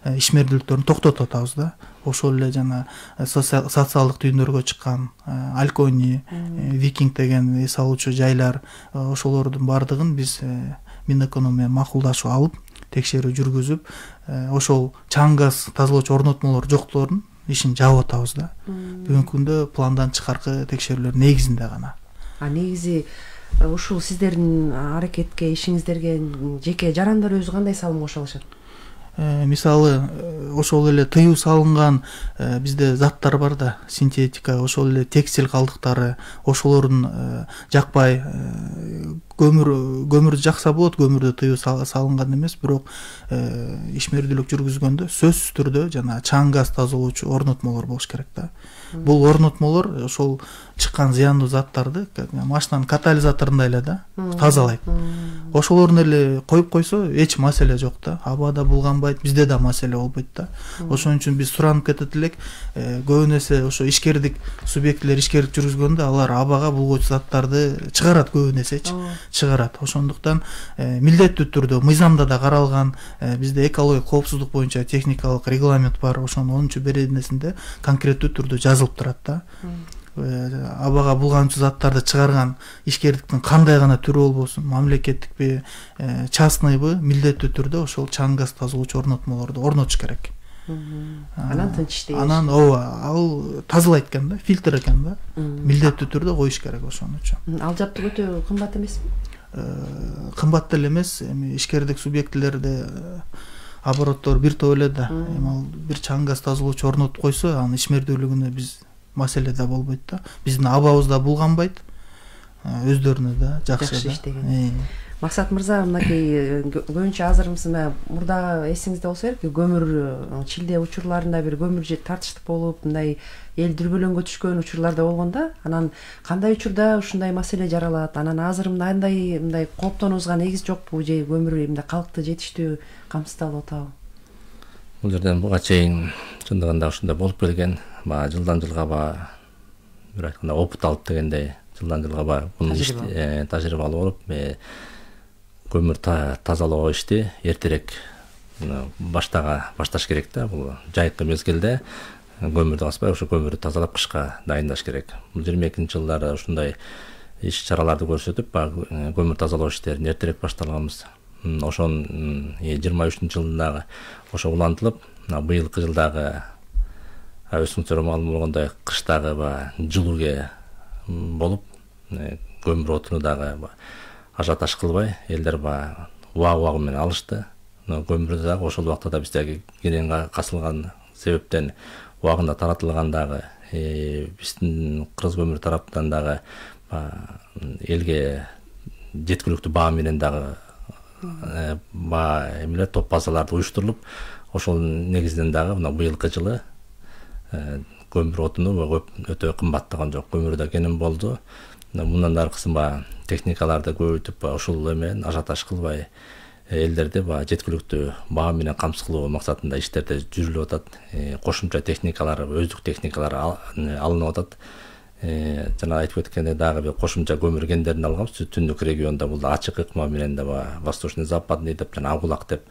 ишмердүүлүктөрүн токтотуп атабыз да. Ошол эле жана социалдык түйүндөргө чыккан Алькони, Викинг деген эс алуучу жайлар, ошолордун бардыгын биз Минэконом менен макулдашуу алып, текшерүү жүргүзүп, ошол чаң, газ тазалоочу орнотмолор жоктордун ишин жаап атабыз да. Бүгүнкү күндө пландан тышкаркы текшерүүлөр негизинде гана. Негизи ушул сиздердин аракетке, ишиңиздерге жеке жарандар өзү кандай салым кошо алышат? Мисалы ошол эле тыюу салынган бизде заттар бар да, синтетика, ошол эле текстиль калдыктары, ошолордун жакпай көмүр жакса болот, көмүрдө тыюу салынган эмес, бирок ишмердүүлүк жүргүзгөндө сөзсүз түрдө жана чаң, газ тазалоочу орнотмолор болуш керек да. Бул орнотмолор ошол чыккан зыяндуу заттарды машинанын катализаторундай эле да тазалайт. Ошолорун эле коюп койсо эч маселе жок да. Абада булганбайт, бизде да маселе болбойт да. Ошон үчүн биз суранып кетет элек, көбүн эсе ошо ишкердик субъектилер ишкердик жүргүзгөндө алар абага булгуучу заттарды чыгарат, көбүн эсечи чыгарат. Ошондуктан милдеттүү түрдө мыйзамда да каралган, бизде экология коопсуздук боюнча техникалык регламент бар. Ошонун 10 беренесинде конкреттүү түрдө жазылып турат да. Абага булганчу заттарды чыгарган ишкердиктин кандай гана түрү болбосун, мамлекеттикпи, частныйбы, милдеттүү түрдө ошол чаң, газ тазалоочу орнотмолорду орнотуш керек. Анан тынч иштей. Анан ал тазалайт экен да, фильтр экен да. Милдеттүү түрдө коюш керек ошон үчүн. Ал жаптык өтө кымбат эмеспи? Кымбат деле эмес, эми ишкердик субъектилерде обороттор бир топ эле да. Эми ал бир чаң, газ тазалоочу орнотуп койсо, анын ишмердүүлүгүнө биз маселе да болбойт да. Биздин абабыз да булганбайт. Өздөрүнө да жакшы иштеген. Максат мырза, мынакей көбүнчө азыр мурда эсиңизде болсо керек, көмүр Чилде учурларында бир көмүр тартыштык болуп, мындай эл дүрбөлөңгө түшкөн учурлар да болгон да. Анан кандай учурда ушундай маселе жаралат? Анан азыр мындай кооптонуубузга негиз жокпу же көмүр мындай калкты жетиштүү камсыздалып атабы? Бул жерден буга чейин чындыгында ушундай болуп келген, жылдан жылга бир айтканда опыт алып дегендей, жылдан жылга бунун тажрыйбалуу болуп, көмүр тазалоо ишти эртерээк башташ керек да. Бул жайкы мезгилде көмүрдү аспай, ошо көмүрдү тазалап кышка дайындаш керек. Бул 22 жылдары ушундай иш чараларды көрсөтүп, көмүр тазалоо иштерин эртерээк башталганбыз. Ошон 23-жылдагы ошо улантылып, быйылкы жылдагы өсүңүздөр маалым болгондой кыштагы жылууге болуп, көмүр отуну дагы ажиотаж кылбай, элдер убагы менен алышты. Көмүрдү дагы ошол убакта да бизде кенен касылган себептен убагында таратылган дагы, биздин Кыргыз көмүр тараптан дагы элге жеткиликтүү баа менен дагы топ базаларды уюштурулуп, ошол негизден дагы быйылкы жылы көмүр отуну өтө кымбаттаган жок. Көмүр да кенен болду. Мындан аркысын техникаларды көбөйтүп, ошол эмен ажиотаж кылбай, элдерди жеткиликтүү баа менен камсыз кылуу максатында иштерде жүрүлүп атат. Кошумча техникалар, өздүк техникалар алынып атат. жана айтып өткендей дагы бир кошумча көмүр кендерин алганбыз. Түндүк региондо бул ачык ыкма менен да восточный западный деп жана Агулак деп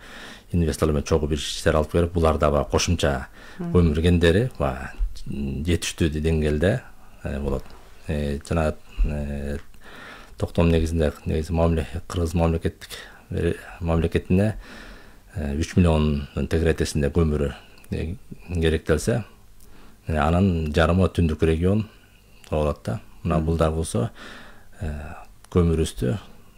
инвесторлор менен чогуу бир иштер алып берип, булар да кошумча көмүр кендери жетиштүү деңгээлде болот. Жана токтом негизи Кыргыз мамлекетине 3 миллион тегеретесинде көмүр керектелсе, анан жарымы түндүк регион болот да. Мына бул дагы болсо көмүрүбүздү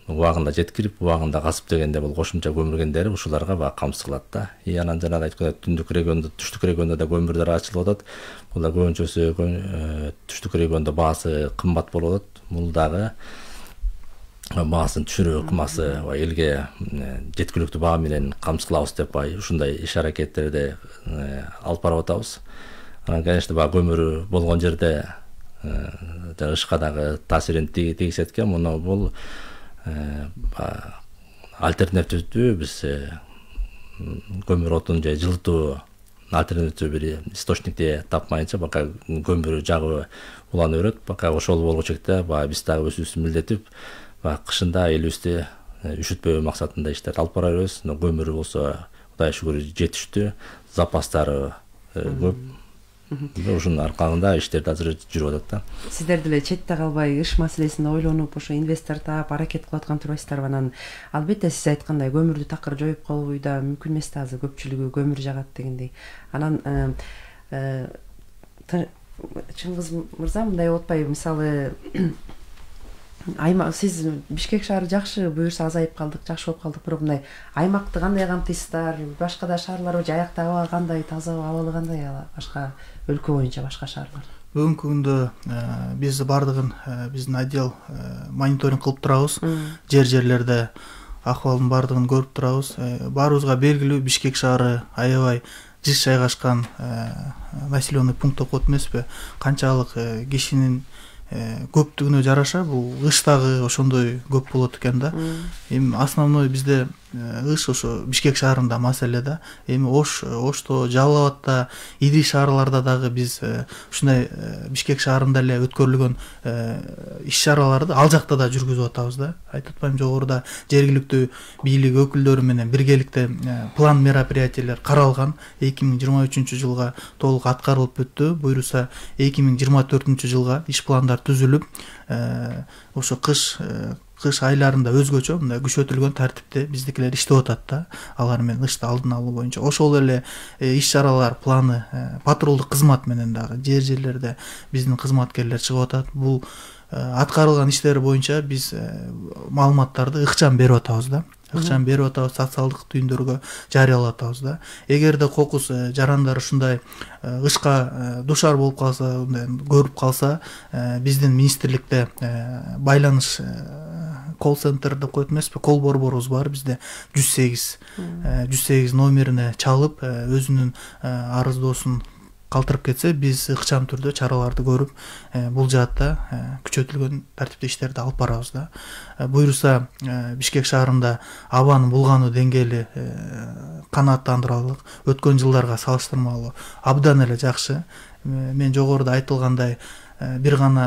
убагында жеткирип, убагында касып дегенде бул кошумча көмүр кендери ушуларга камсыз кылат да. Анан жанагы айткандай түндүк региондо, түштүк региондо да көмүрлөр ачылып атат. Бул да көбүнчөсү түштүк региондо баасы кымбат болуп атат. Бул дагы баасын түшүрүү ыкмасы элге жеткиликтүү баа менен камсыз кылабыз деп ушундай иш аракеттерди алып барып атабыз. Анан конечно көмүр болгон жерде ышка дагы таасирин тийгизет экен. Муну бул альтернативдүү биз көмүр отун же жылытуу альтернативдүү бир источникти тапмайынча бака көмүр жагуу улана берет. Бака ошол болгучекте биз дагы өзүбүздү милдетип кышында элибизди үшүтпөө максатында иштерди алып бара беребиз. Көмүр болсо Кудайга шүгүр жетиштүү, запастары көп. Ушунун аркасында иштерди азыр жүрүп атат да. Сиздер деле четте калбай иш маселесин ойлонуп, ошо инвестор таап аракет кылып аткан турбайсыздарбы? Анан албетте сиз айткандай көмүрдү такыр жоюп коюу да мүмкүн эмес да, азыр көпчүлүгү көмүр жагат дегендей. Анан Чыңгыз мырза, мындай болуп атпайбы? Мисалы сиз Бишкек шаары жакшы, буюрса азайып калдык, жакшы болуп калдык, бирок мындай аймакты кандай камтыйсыздар? Башка да шаарларбы? Жаякта аба кандай, таза абалы кандай башка өлкө боюнча башка шаарлар? Бүгүнкү күндө биз бардыгын биздин отдел мониторинг кылып турабыз. Жерлерде акыбалдын бардыгын көрүп турабыз. Баарыбызга белгилүү, Бишкек шаары аябай жыш жайгашкан населенный пункт окуп эмеспи? Канчалык кишинин көптүгүнө жараша бул ыш дагы ошондой көп болот экен да. Эми основной бизде ыш ошо Бишкек шаарында маселе да. Эми Ошто, Жалал Абадта, Идиш шаарларда дагы биз ушундай Бишкек шаарында эле өткөрүлгөн иш-чараларды ал жакта да жүргүзүп атабыз да. Айтып атпайм, жогоруда жергиликтүү бийлик өкүлдөрү менен биргеликте план мероприятиялар каралган. 2023 жылга толук аткарылып бүттү. Буюрса 2024 жылга иш пландар түзүлүп, ошо кыш айларында өзгөчө мындай күчөтүлгөн тартипте биздикилер иштеп атат да. Алар менен ышты алдын алуу боюнча ошол эле иш-чаралар планы патрулдук кызмат менен дагы жерлерде биздин кызматкерлер чыгып атат. Бул аткарылган иштер боюнча биз маалыматтарды ыкчам берип атабыз да. Ыкчам берип атабыз, социалдык түйүндөргө жарыялап атабыз да. Эгерде кокус жарандар ушундай ышка душар болуп калса, көрүп калса, биздин министрликте байланыш колл-центр деп коет эмеспи, кол борборубуз бар бизде. 108 номерине чалып, өзүнүн арыздоосун калтырып кетсе, биз ыкчам түрдө чараларды көрүп, бул жаатта күчөтүлгөн тартипте иштерди алып барабыз да. Буюрса Бишкек шаарында абанын булгануу деңгээли канааттандырарлык, өткөн жылдарга салыштырмалуу абдан эле жакшы. Мен жогоруда айтылгандай бир гана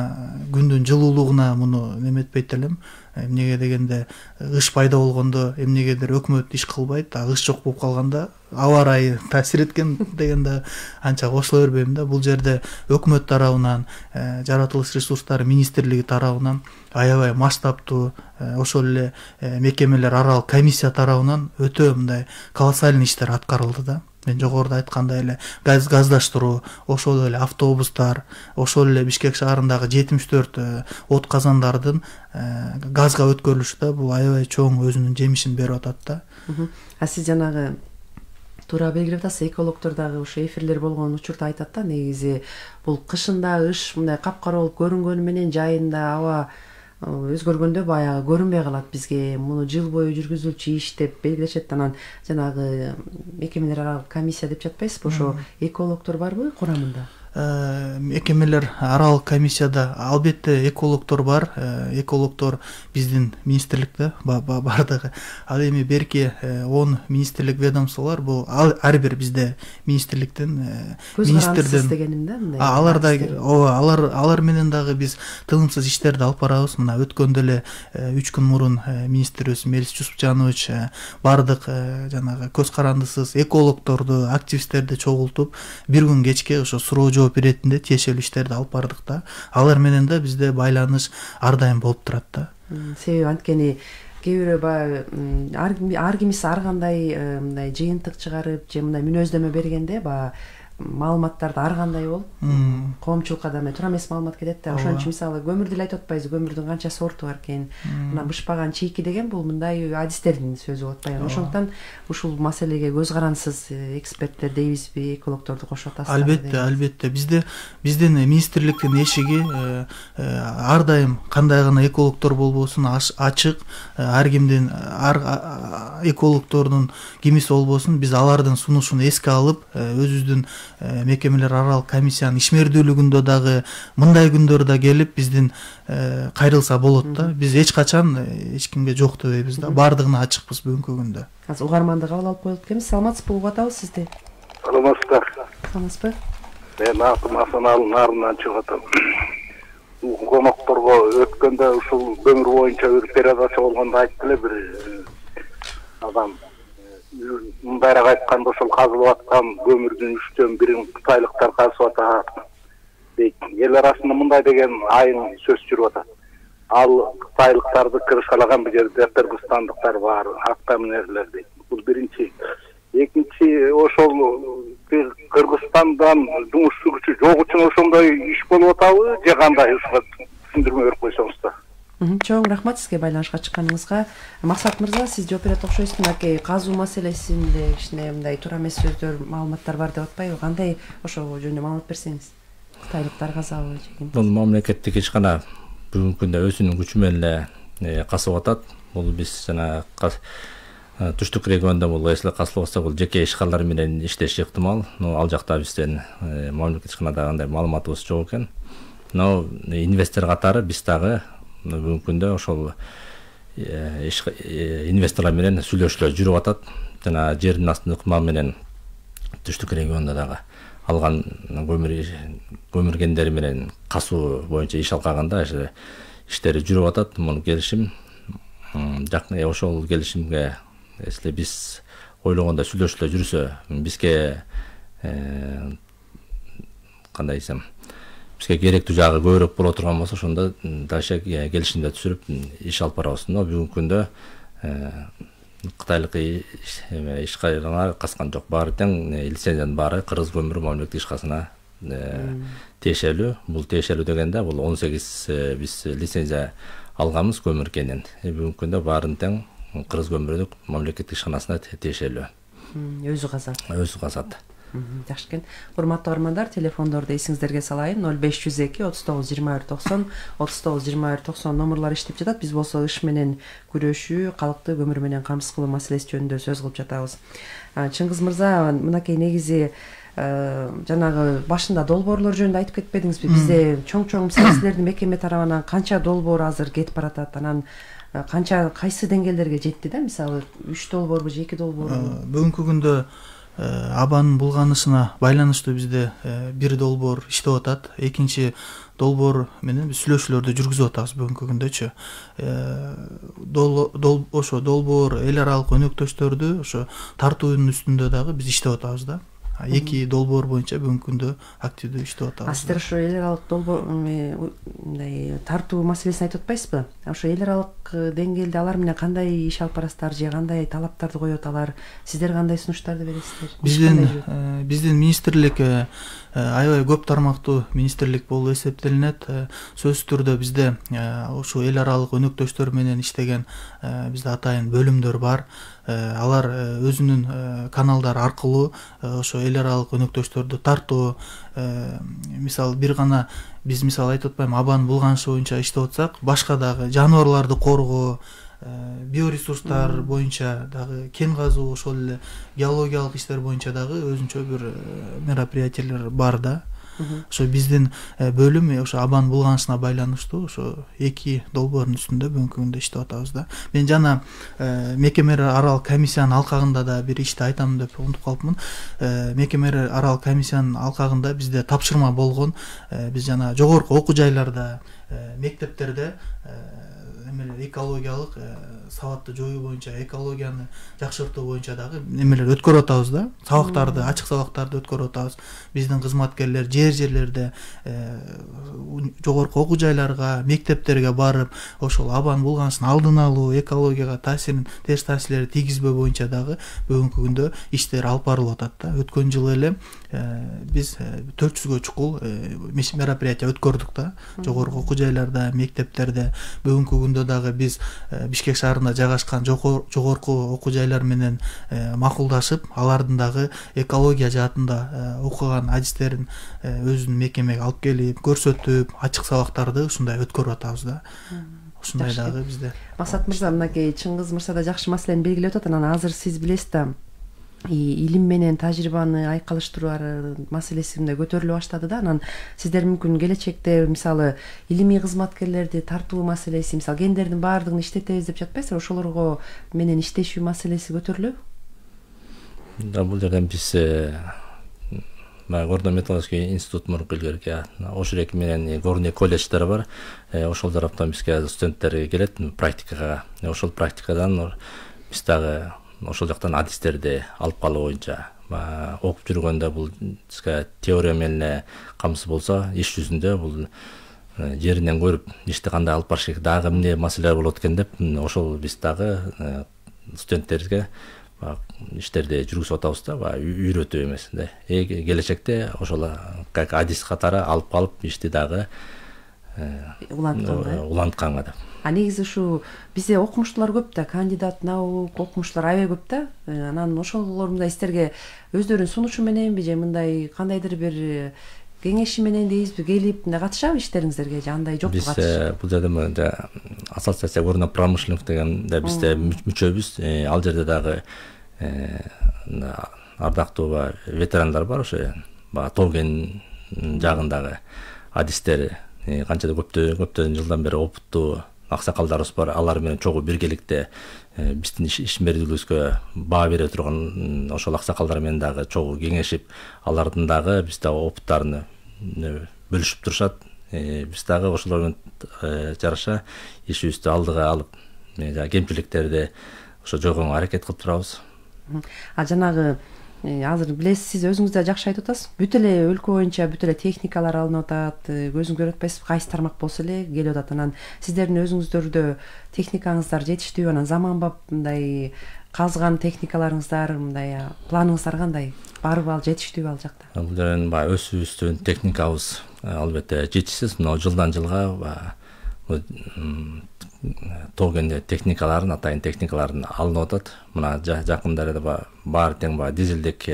күндүн жылуулугуна муну неметпейт элем. Эмнеге дегенде ыш пайда болгондо эмнегедир өкмөт иш кылбайт, ыш жок болуп калганда аба ырайы таасир эткен дегенде анча кошула бербейм да. Бул жерде өкмөт тарабынан, жаратылыш ресурстары министрлиги тарабынан аябай масштабтуу, ошол эле мекемелер аралык комиссия тарабынан өтө мындай колоссальный иштер аткарылды да. Мен жогоруда айткандай эле газдаштыруу, ошол эле автобустар, ошол эле Бишкек шаарындагы 74 от казандардын газга өткөрүлүшү да бул аябай чоң өзүнүн жемишин берип атат да. Сиз жанагы туура белгилеп атасыз, экологдор дагы ошо эфирлер болгон учурда айтат да, негизи бул кышында ыш мындай капкара болуп көрүнгөнү менен жайында аба өзгөргөндө баягы көрүнбөй калат бизге. Муну жыл бою жүргүзүлчү иш деп белгилешет. Анан жанагы мекемелер аралык комиссия деп жатпайсызбы, ошо экологдор барбы курамында? мекемелер аралык комиссияда албетте экологдор бар. Экологдор биздин министрликте бардыгы. Ал эми берки 10 министрлик ведомстволор бул ар бир бизде министрликтен министрден дегеним да мындай. Алар менен дагы биз тыгымсыз иштерди алып барабыз. Мына өткөндө эле 3 күн мурун министрибиз Мелис Жусупжанович бардык жанагы көз карандысыз экологдорду, активисттерди чогултуп бир күн кечке ошо суроо жооп иретинде тиешелүү иштерди алып бардык да. Алар менен да бизде байланыш ар дайым болуп турат да. Себеби анткени кээ бир ар кимиси ар кандай мындай жыйынтык чыгарып же мындай мүнөздөмө бергенде маалыматтарды ар кандай болуп коомчулукка да туура эмес маалымат кетет да. Ошон үчүн мисалы көмүрдү эле айтып атпайбызбы, көмүрдүн канча сорту бар экен, мына бышпаган чийки деген бул мындай адистердин сөзү болуп атпайбы. Ошондуктан ушул маселеге көз карансыз эксперттер дейбизби, экологдорду кошуп атасызбы? Албетте биздин министрликтин эшиги ар дайым кандай гана экологдор болбосун ачык. Ар кимдин экологдордун кимиси болбосун биз алардын сунушун эске алып өзүбүздүн мекемелер аралык комиссиянын ишмердүүлүгүндө дагы мындай күндөрдө келип биздин кайрылса болот да. Биз эч качан эч кимге жок дебейбиз да. Бардыгына ачыкпыз бүгүнкү күндө. Азыр угарманды кабыл алып коелуп келебиз. Саламатсызбы, угуп атабыз сизди. Саламатсызбы? Мен Асан нарынан чыгып атам. Конокторго өткөндө ушул көмүр боюнча бир передача болгондо айтты эле бир адам. Мындайраак айтканда ошол казылып аткан көмүрдүн 3/1 кытайлыктар казып атат дейт. Эл арасында мындай деген айын сөз жүрүп атат. Ал кытайлыктарды кырышалаган бир жерде кыргызстандыктар бар, автомобилерлер дейт. Бул биринчи. Экинчи, ошол Кыргызстандан жумушчу күчү жок үчүн ошондой иш болуп атабы же кандай, ушуга түшүндүрмө берип койсоңуздар. Чоң рахмат сизге байланышка чыкканыңызга. Максат мырза, сиз жооп берет окшойсуз. Мынакей казуу маселесинде кичине мындай туура эмес сөздөр, маалыматтар бар деп атпайбы? Кандай ошол жөнүндө маалымат берсеңиз. Кытайлыктар казабы же ким? Бул мамлекеттик ишкана бүгүнкү күндө өзүнүн күчү менен эле касып атат. Бул биз жана түштүк региондо бул эсле касылып атса, бул жеке ишканалар менен иштеши ыктымал. Ал жакта бизден мамлекеттик ишканада кандай маалыматыбыз жок экен. Инвестор катары биз дагы бүгүнкү күндө ошол инвесторлор менен сүйлөшүүлөр жүрүп атат. Жана жердин астын ыкма менен түштүк региондо дагы алган көмүр кендери менен касуу боюнча иш алгаганда иштери жүрүп атат. Муну келишим ошол келишимге если биз ойлогондой сүйлөшүүлөр жүрсө, бизге кандай десем, бизге керектүү жагы көбүрөөк боло турган болсо, ошондо дальше келишимде түзүлүп иш алып барабыз. Бүгүнкү күндө кытайлык ишканалар каскан жок. Баары тең лицензиянын баары Кыргыз көмүр мамлекеттик ишканасына тиешелүү. Бул тиешелүү дегенде бул 18 биз лицензия алганбыз көмүр кенен. Бүгүнкү күндө баарын тең Кыргыз көмүрдүк мамлекеттик ишканасына тиешелүү. Өзү казат. Өзү казат. Жакшы экен. Урматтуу армандар, телефондорду эсиңиздерге салайын. 0502 39 21 90 39 21 90 номерлар иштеп жатат. Биз болсо иш менен күрөшүү, калкты көмүр менен камсыз кылуу маселеси жөнүндө сөз кылып жатабыз. Чыңгыз мырза, мынакей негизи жанагы башында долбоорлор жөнүндө айтып кетпедиңизби? Бизде чоң маселелерди мекеме тарабынан канча долбоор азыр кетип баратат, анан канча кайсы деңгээлдерге жетти да? Мисалы 3 долбоорбу же 2 долбоорбу? Бүгүнкү күндө абанын булганышына байланыштуу бизде бир долбоор иштеп атат. Экинчи долбоор менен биз сүйлөшүүлөрдү жүргүзүп атабыз бүгүнкү күндөчү. Ошо долбоор эл аралык өнөктөштөрдү ошо тартуунун үстүндө дагы биз иштеп атабыз да. Эки долбоор боюнча бүгүнкү күндө активдүү иштеп атабыз. Сиздер ошо эл аралык долбоор мындай тартуу маселесин айтып атпайсызбы? Ошо эл аралык деңгээлде алар менен кандай иш алып барасыздар же кандай талаптарды коет алар? Сиздер кандай сунуштарды бересиздер? Биздин министрлик аябай көп тармактуу министрлик болуп эсептелинет. Сөзсүз түрдө бизде ошо эл аралык өнөктөштөр менен иштеген бизде атайын бөлүмдөр бар. Алар өзүнүн каналдары аркылуу ошо эл аралык өнөктөштөрдү тартуу, мисалы бир гана биз мисалы айтып атпайм, абанын булганышы боюнча иштеп атсак, башка дагы жаныбарларды коргоо, биоресурстар боюнча дагы кен казуу, ошол эле геологиялык иштер боюнча дагы өзүнчө бир мероприятиялар бар да. Ошо биздин бөлүм ошо абан булганышына байланыштуу ошо 2 долбоордун үстүндө бүгүнкү күндө иштеп атабыз да. Мен жана мекемелер аралык комиссиянын алкагында да бир ишти айтам деп унутуп калыпмын. Мекемелер аралык комиссиянын алкагында бизде тапшырма болгон. Биз жана жогорку окуу жайларда, мектептерде экологиялык сабатты жоюу боюнча, экологияны жакшыртуу боюнча дагы немелер өткөрүп атабыз да. Сабактарды, ачык сабактарды өткөрүп атабыз. Биздин кызматкерлер жерлерде жогорку окуу жайларга, мектептерге барып, ошол абан булганышын алдын алуу, экологияга таасирин, терс таасирлерди тийгизбөө боюнча дагы бүгүнкү күндө иштер алып барылып атат да. Өткөн жылы эле биз 400гө чукул мероприятие өткөрдүк да. Жогорку окуу жайларда, мектептерде. Бүгүнкү күндө дагы биз Бишкек шаарында жайгашкан жогорку окуу жайлар менен макулдашып, алардын дагы экология жаатында окуган адистерин өзүнүн мекемеге алып келип, көрсөтүп, ачык сабактарды ушундай өткөрүп атабыз да. Ушундай дагы бизде. Максат мырза, мынакей Чыңгыз мырза да жакшы маселени белгилеп атат. Анан азыр сиз билесиз да, илим менен тажрыйбаны айкалыштыруу маселеси мындай көтөрүлө баштады да. Анан сиздер мүмкүн келечекте мисалы илимий кызматкерлерди тартуу маселеси, мисалы гендердин баардыгын иштетебиз деп жатпайсызбы? Ошолорго менен иштешүү маселеси көтөрүлөбү? Да, бул жерден биз Горный металлургический институт мурунку илгерки Ошурек менен Горный колледждер бар. Ошол тараптан бизге студенттер келет практикага. Ошол практикадан биз дагы ошол жактан адистерди алып калуу боюнча окуп жүргөндө бул бизге теория менен камсыз болсо, иш жүзүндө бул жеринен көрүп ишти кандай алып барыш керек, дагы эмне маселелер болот экен деп ошол биз дагы студенттерге иштерди жүргүзүп атабыз да, үйрөтүү эмес да. Келечекте ошол как адис катары алып калып ишти дагы улантканга деп. Негизи ушу бизде окумуштуулар көп да, кандидат наук окумуштуулар аябай көп да. Анан ошолор мындай сиздерге өздөрүнүн сунушу мененби же мындай кандайдыр бир кеңеши менен дейбизби, келип мындай катышабы иштериңиздерге же андай жокпу катыш? Биз бул жерде ассоциация горно промышленных дегенде бизде мүчөбүз. Ал жерде дагы ардактуу ветерандар бар, ошо тоо кен жагындагы адистер, канча көптөн жылдан бери опуттуу аксакалдарыбыз бар. Алар менен чогуу биргеликте биздин ишмердүүлүгүбүзгө баа бере турган ошол аксакалдар менен дагы чогуу кеңешип, алардын дагы биз дагы опуттарын бөлүшүп турушат. Биз дагы ошолор менен жараша ишибизди алдыга алып, кемчиликтерди ошо жойгонго аракет кылып турабыз. Жанагы азыр билесиз, сиз өзүңүз да жакшы айтып атасыз. Бүт эле өлкө боюнча бүт эле техникалар алынып атат. Көзүңүз көрүп атпайсызбы, кайсы тармак болсо эле келип атат. Анан сиздердин өзүңүздөрдө техникаңыздар жетиштүүбү? Анан заманбап мындай казган техникаларыңыздар, мындай планыңыздар кандай? Барбы, ал жетиштүүбү ал жакта? Бул жерден өзүбүздүн техникабыз албетте жетишсиз. Мына жылдан жылга тоо кен техникаларын, атайын техникаларын алынып атат. Мына жакында эле баары тең дизелдик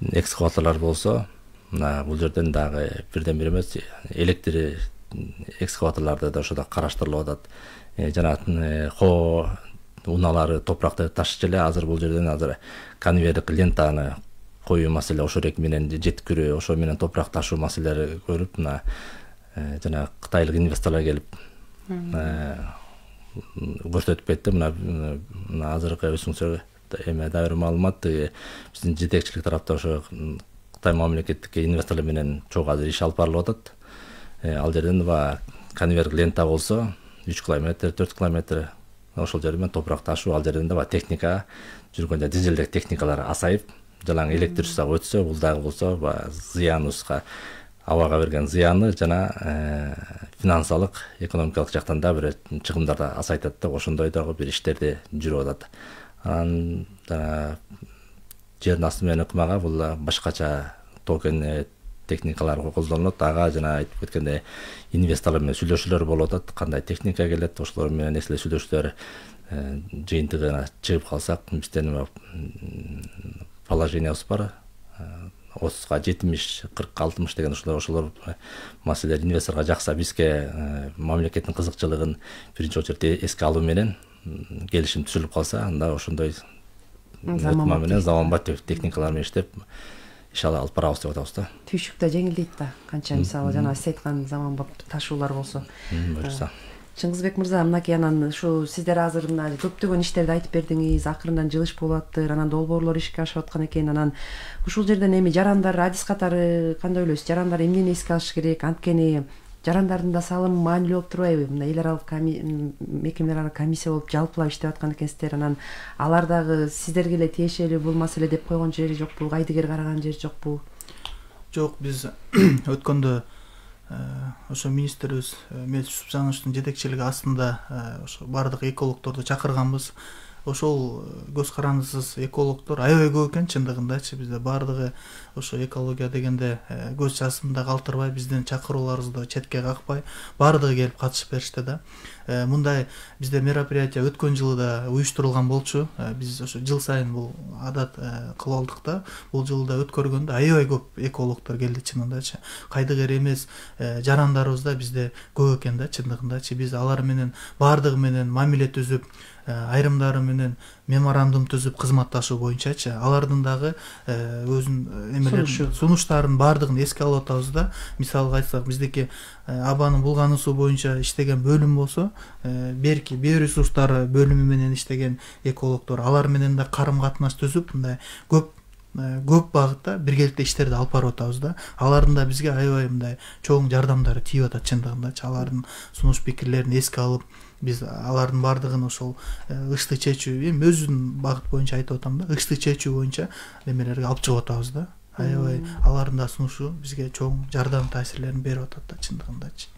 экскаваторлор болсо, мына бул жерден дагы бирден бир эмес, электр экскаваторлорду да ошодо караштырылып атат. Жана унаалары топуракты ташыч эле азыр бул жерден конвейерлик лентаны коюу маселе, ошорек менен жеткирүү, ошо менен топурак ташуу маселелери көрүп, мына жана кытайлык инвесторлор келип көрсөтүп кетти. Мына азыркы өзүңүздөр эме да бир маалымат, биздин жетекчилик тарапта ошо Кытай мамлекеттик инвесторлор менен чогуу азыр иш алып барылып атат. Ал жерден конвейерлик лента болсо 3 километр, 4 километр ошол жер менен топурак ташуу, ал жерден да техника жүргөндө дизелдик техникалар азайып, жалаң электричество өтсө, бул дагы болсо зыяныбызга, абага берген зыяны жана финансылык, экономикалык жактан да бир чыгымдарды азайтат да, ошондой дагы бир иштерди жүрүп атат. Анан жердин асты менен ыкмага бул башкача тоо кен техникалар колдонулат. Ага жана айтып кеткендей инвесторлор менен сүйлөшүүлөр болуп атат. Кандай техника келет, ошолор менен эсле сүйлөшүүлөр жыйынтыгына чыгып калсак, бизден положениябыз бар. 30га 70, 40-60 деген ошолор маселелер инвесторго жакса, бизге мамлекеттин кызыкчылыгын биринчи очередде эске алуу менен келишим түзүлүп калса, анда ошондой заманбап техникалар менен иштеп иншалла алып барабыз деп атабыз да. Түйшүк да жеңилдейт да. Канча мисалы жана сиз айткан заманбап ташуулар болсо. Буюрса. Чыңгызбек мырза, мынакей анан ушу сиздер азыр мына көптөгөн иштерди айтып бердиңиз, акырындан жылыш болуп атыптыр, анан долбоорлор ишке ашып аткан экен. Анан ушул жерден эми жарандар адис катары кандай ойлойсуз? Жарандар эмнени эске алыш керек? Анткени жарандардын да салымы маанилүү болуп турбайбы? Мына эл аралык мекемелер аралык комиссия болуп жалпылап иштеп аткан экенсиздер. Анан алар дагы сиздерге эле тиешелүү бул маселе деп койгон жери жокпу? Кайдыгер караган жери жокпу? Жок, биз өткөндө ошо министрибиз Мелис Жусупжановичтин жетекчилиги астында ошо бардык экологдорду чакырганбыз. Ошол көз карандысыз экологдор аябай көп экен чындыгындачы. Бизде бардыгы ошо экология дегенде көз жасымда калтырбай, биздин чакырууларыбызды четке какпай бардыгы келип катышып беришти да. Мындай бизде мероприятие өткөн жылы да уюштурулган болчу. Биз ошо жыл сайын бул адат кылып алдык да. Бул жылы да өткөргөндө аябай көп экологдор келди чынындачы. Кайдыгер эмес жарандарыбыз да бизде көп экен да чындыгындачы. Биз алар менен бардыгы менен мамиле түзүп, айрымдары менен меморандум түзүп кызматташуу боюнчачы алардын дагы өзүнүн сунуштарын бардыгын эске алып атабыз да. Мисалга айтсак, биздики абанын булганы суу боюнча иштеген бөлүм болсо, берки биоресурстары бөлүмү менен иштеген экологдор алар менен да карым катнаш түзүп, мындай көп багытта биргеликте иштерди алып барып атабыз да. Алардын да бизге аябай мындай чоң жардамдары тийип атат чындыгындачы. Алардын сунуш пикирлерин эске алып, биз алардын бардыгын ошол ышты чечүү, эми өзүнүн багыт боюнча айтып атам да, ышты чечүү боюнча немелерге алып чыгып атабыз да. Аябай алардын да сунушу бизге чоң жардам таасирлерин берип атат да чындыгындачы.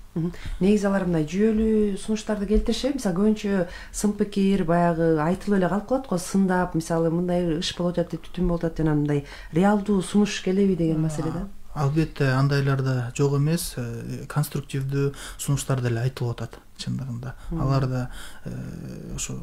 Негизи алар мындай жүйөлүү сунуштарды келтиришет. Мисалы көбүнчө сын пикир баягы айтылып эле калып калат го, сындап, мисалы мындай иш болуп атат деп, түтүн болуп атат жана мындай реалдуу сунуш келеби деген маселе да. Албетте андайлар да жок эмес, конструктивдүү сунуштар деле айтылып атат чындыгында. Алар да ошо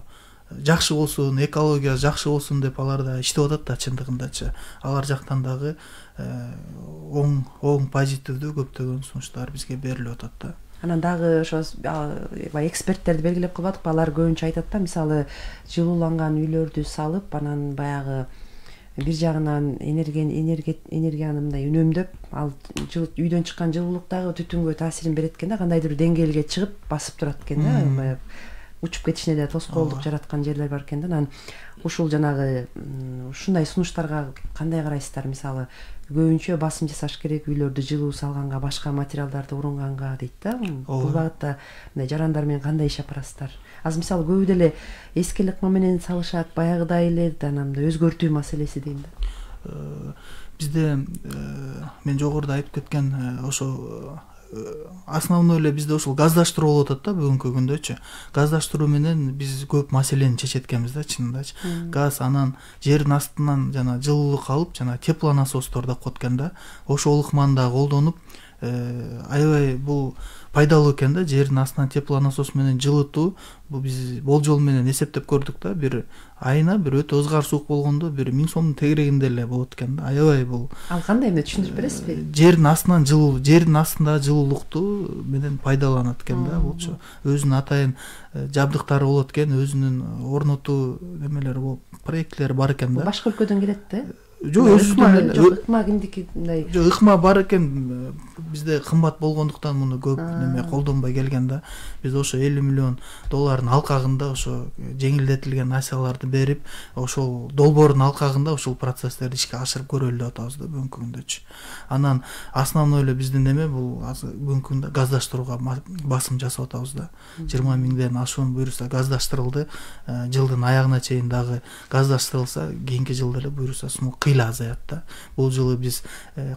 жакшы болсун, экология жакшы болсун деп алар да иштеп атат да чындыгындачы. Алар жактан дагы оң позитивдүү көптөгөн сунуштар бизге берилип атат да. Анан дагы ошо баягы эксперттерди белгилеп кылбадыкпы? Алар көбүнчө айтат да, мисалы жылууланган үйлөрдү салып, анан баягы бир жагынан энергияны мындай үнөмдөп, ал үйдөн чыккан жылуулук дагы түтүнгө таасирин берет экен да, кандайдыр деңгээлге чыгып басып турат экен да, баягы учуп кетишине да тоскоолдук жараткан жерлер бар экен да. Анан ушул жанагы ушундай сунуштарга кандай карайсыздар? Мисалы көбүнчө басым жасаш керек, үйлөрдү жылуу салганга, башка материалдарды урунганга дейт да. Бул багытта мындай жарандар менен кандай иш алып барасыздар? Азыр мисалы көбү деле эски ыкма менен салышат, баягыдай эле анан өзгөртүү маселеси дейм да. Бизде мен жогоруда айтып кеткен ошо основной эле бизде ушул газдаштыруу болуп атат да бүгүнкү күндөчү. Газдаштыруу менен биз көп маселени чечет экенбиз да чынындачы. Газ анан жердин астынан жана жылуулук алып, жана теплонасостор деп коет экен да. Ошол ыкманы да колдонуп, аябай бул пайдалуу экен да, жердин астынан теплонасос менен жылытуу. Бул биз болжол менен эсептеп көрдүк да, бир айына бир өтө ызгар суук болгондо 1000 сомдун тегерегинде эле болот экен да. Аябай бул. Ал кандай эмне түшүндүрүп бересизби? Жердин астынан жердин астындагы жылуулукту менен пайдаланат экен да. Булчу өзүнүн атайын жабдыктары болот экен, өзүнүн орнотуу немелери болуп, проектлери бар экен да. Башка өлкөдөн келетти? Жок, ыкма кимдики мындай? Жок, ыкма бар экен. Бизде кымбат болгондуктан муну көп неме колдонбой келген да. Биз ошо $50 миллион алкагында ошо жеңилдетилген насияларды берип, ошол долбоордун алкагында ошол процесстерди ишке ашырып көрөлү деп атабыз да бүгүнкү күндөчү. Анан основной эле биздин неме бул бүгүнкү күндө газдаштырууга басым жасап атабыз да. 20 миңден ашуун буюрса газдаштырылды. Жылдын аягына чейин дагы газдаштырылса, кийинки жылда эле буюрса кыйла азаят да. Бул жылы биз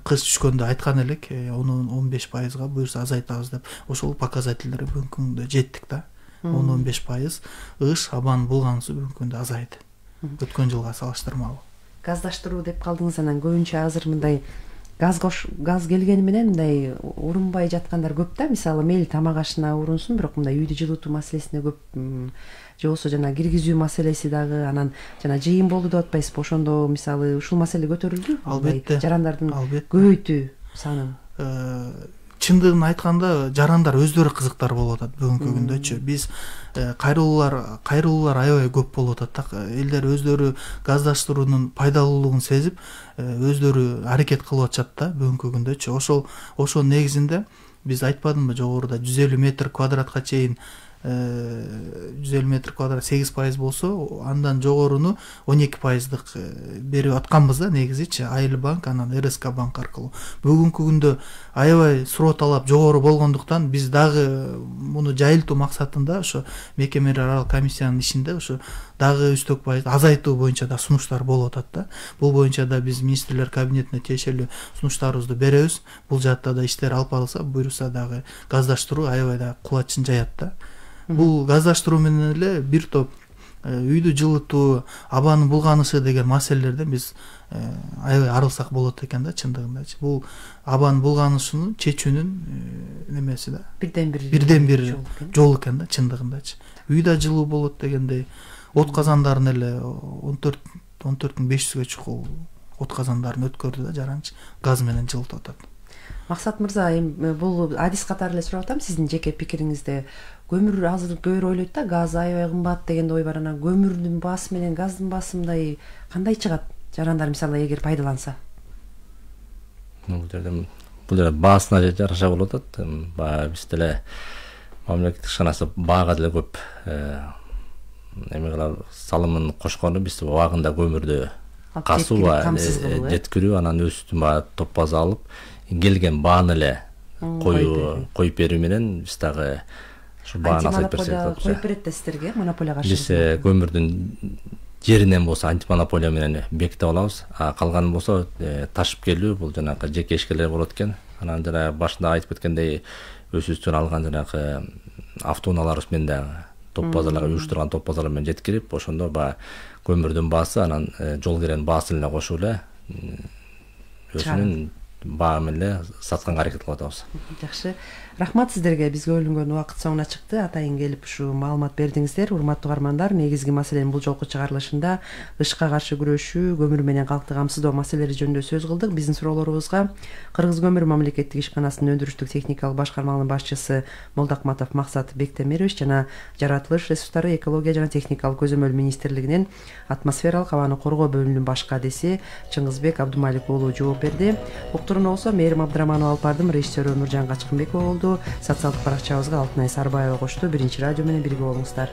кыш түшкөндө айткан элек, 10-15%га буюрса азайтабыз деп. Ошол показательдерге бүгүнкү күндө жеттик да. 10-15% ыш, абан булган суу бүгүнкү күндө азайды. Өткөн жылга салыштырмалуу. Газдаштыруу деп калдыңыз, анан көбүнчө азыр мындай газ келгени менен мындай урунбай жаткандар көп да. Мисалы мейли тамак ашына урунсун, бирок мындай үйдү жылытуу маселесине көп, же болбосо жана киргизүү маселеси дагы, анан жана жыйын болду деп атпайсызбы? Ошондо мисалы ушул маселе көтөрүлдү? Албетте. Жарандардын көбөйтүү санын. чындыгын айтканда жарандар өздөрү кызыктар болуп атат бүгүнкү күндөчү. Биз кайрылуулар аябай көп болуп атат. Элдер өздөрү газдаштыруунун пайдалуулугун сезип, өздөрү аракет кылып атышат да бүгүнкү күндөчү. Ошол негизинде биз айтпадымбы жогоруда 150 метр квадратка чейин 150 метр квадрат 8% болсо, андан жогоруну 12%дык берип атканбыз да негизичи. Айыл банк, анан РСК банк аркылуу. Бүгүнкү күндө аябай суроо талап жогору болгондуктан биз дагы муну жайылтуу максатында ошо мекемелер аралык комиссиянын ишинде ошо дагы үстөк пайыз азайтуу боюнча да сунуштар болуп атат да. Бул боюнча да биз министрлер кабинетине тиешелүү сунуштарыбызды беребиз. Бул жаатта да иштер алып барылса, буюрса дагы газдаштыруу аябай да кубатчын жаят да. Бул газдаштыруу менен эле бир топ үйдү жылытуу, абанын булганышы деген маселелерден биз аябай арылсак болот экен да чындыгындачы. Бул абанын булганышын чечүүнүн немеси да. Бирден бир жол экен да чындыгындачы. Үйдө жылуу болот дегендей, от казандарын эле 14.500 чукул от казандарын өткөрдү да жаранчы, газ менен жылытып атат. Максат мырза, бул адис катары эле сурап атам, сиздин жеке пикириңизде. Көмүр азыр көбүрөөк ойлойт да, газ аябай кымбат деген ой бар. Анан көмүрдүн баасы менен газдын баасы мындай кандай чыгат? Жарандар мисалы эгер пайдаланса. Бул жерде баасына жараша болуп атат. Биз деле мамлекеттик ишканасы баага деле көп эме кылып салымын кошкону, биз убагында көмүрдү касуу, жеткирүү, анан өстүн топпаза алып, келген бааны эле коюп берүү менен биз дагы ушу бааны азайтып берсек. Коюп берет да сиздерге монополия каршы. Биз көмүрдүн жеринен болсо антимонополия менен бекитип алабыз. Калганы болсо ташып келүү, бул жанагы жеке ишкерлер болот экен. Анан жана башында айтып кеткендей, өзүбүздөн алган жанагы автоунааларыбыз менен дагы топпазаларга уюштурган топпазалар менен жеткирип, ошондо көмүрдүн баасы анан жол киренин баасын эле кошуп эле өзүнүн баа менен эле сатканга аракет кылып атабыз. Жакшы. Рахмат сиздерге. Бизге бөлүнгөн убакыт соңуна чыкты. Атайын келип ушу маалымат бердиңиздер. Урматтуу угармандар, негизги маселенин бул жолку чыгарылышында ышка каршы күрөшүү, көмүр менен калкты камсыздоо маселелери жөнүндө сөз кылдык. Биздин суроолорубузга Кыргыз көмүр мамлекеттик ишканасынын өндүрүштүк техникалык башкармалыгынын башчысы Молдокматов Максат Бектемирович жана Жаратылыш ресурстары, экология жана техникалык көзөмөл министрлигинин атмосфералык абаны коргоо бөлүмүнүн баш кадиси Чыңгызбек Абдумалик уулу жооп берди. Уктурууну болсо Мээрим Абдыраманова алып бардым, режиссеру Нуржан Качкынбекова болду. Социалдык баракчабызга Алтынай Сарбаева кошту. Биринчи радио менен бирге болуңуздар.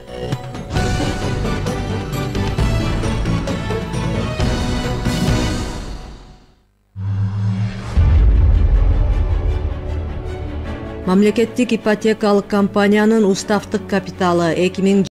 Мамлекеттик ипотекалык компаниянын уставдык капиталы 2000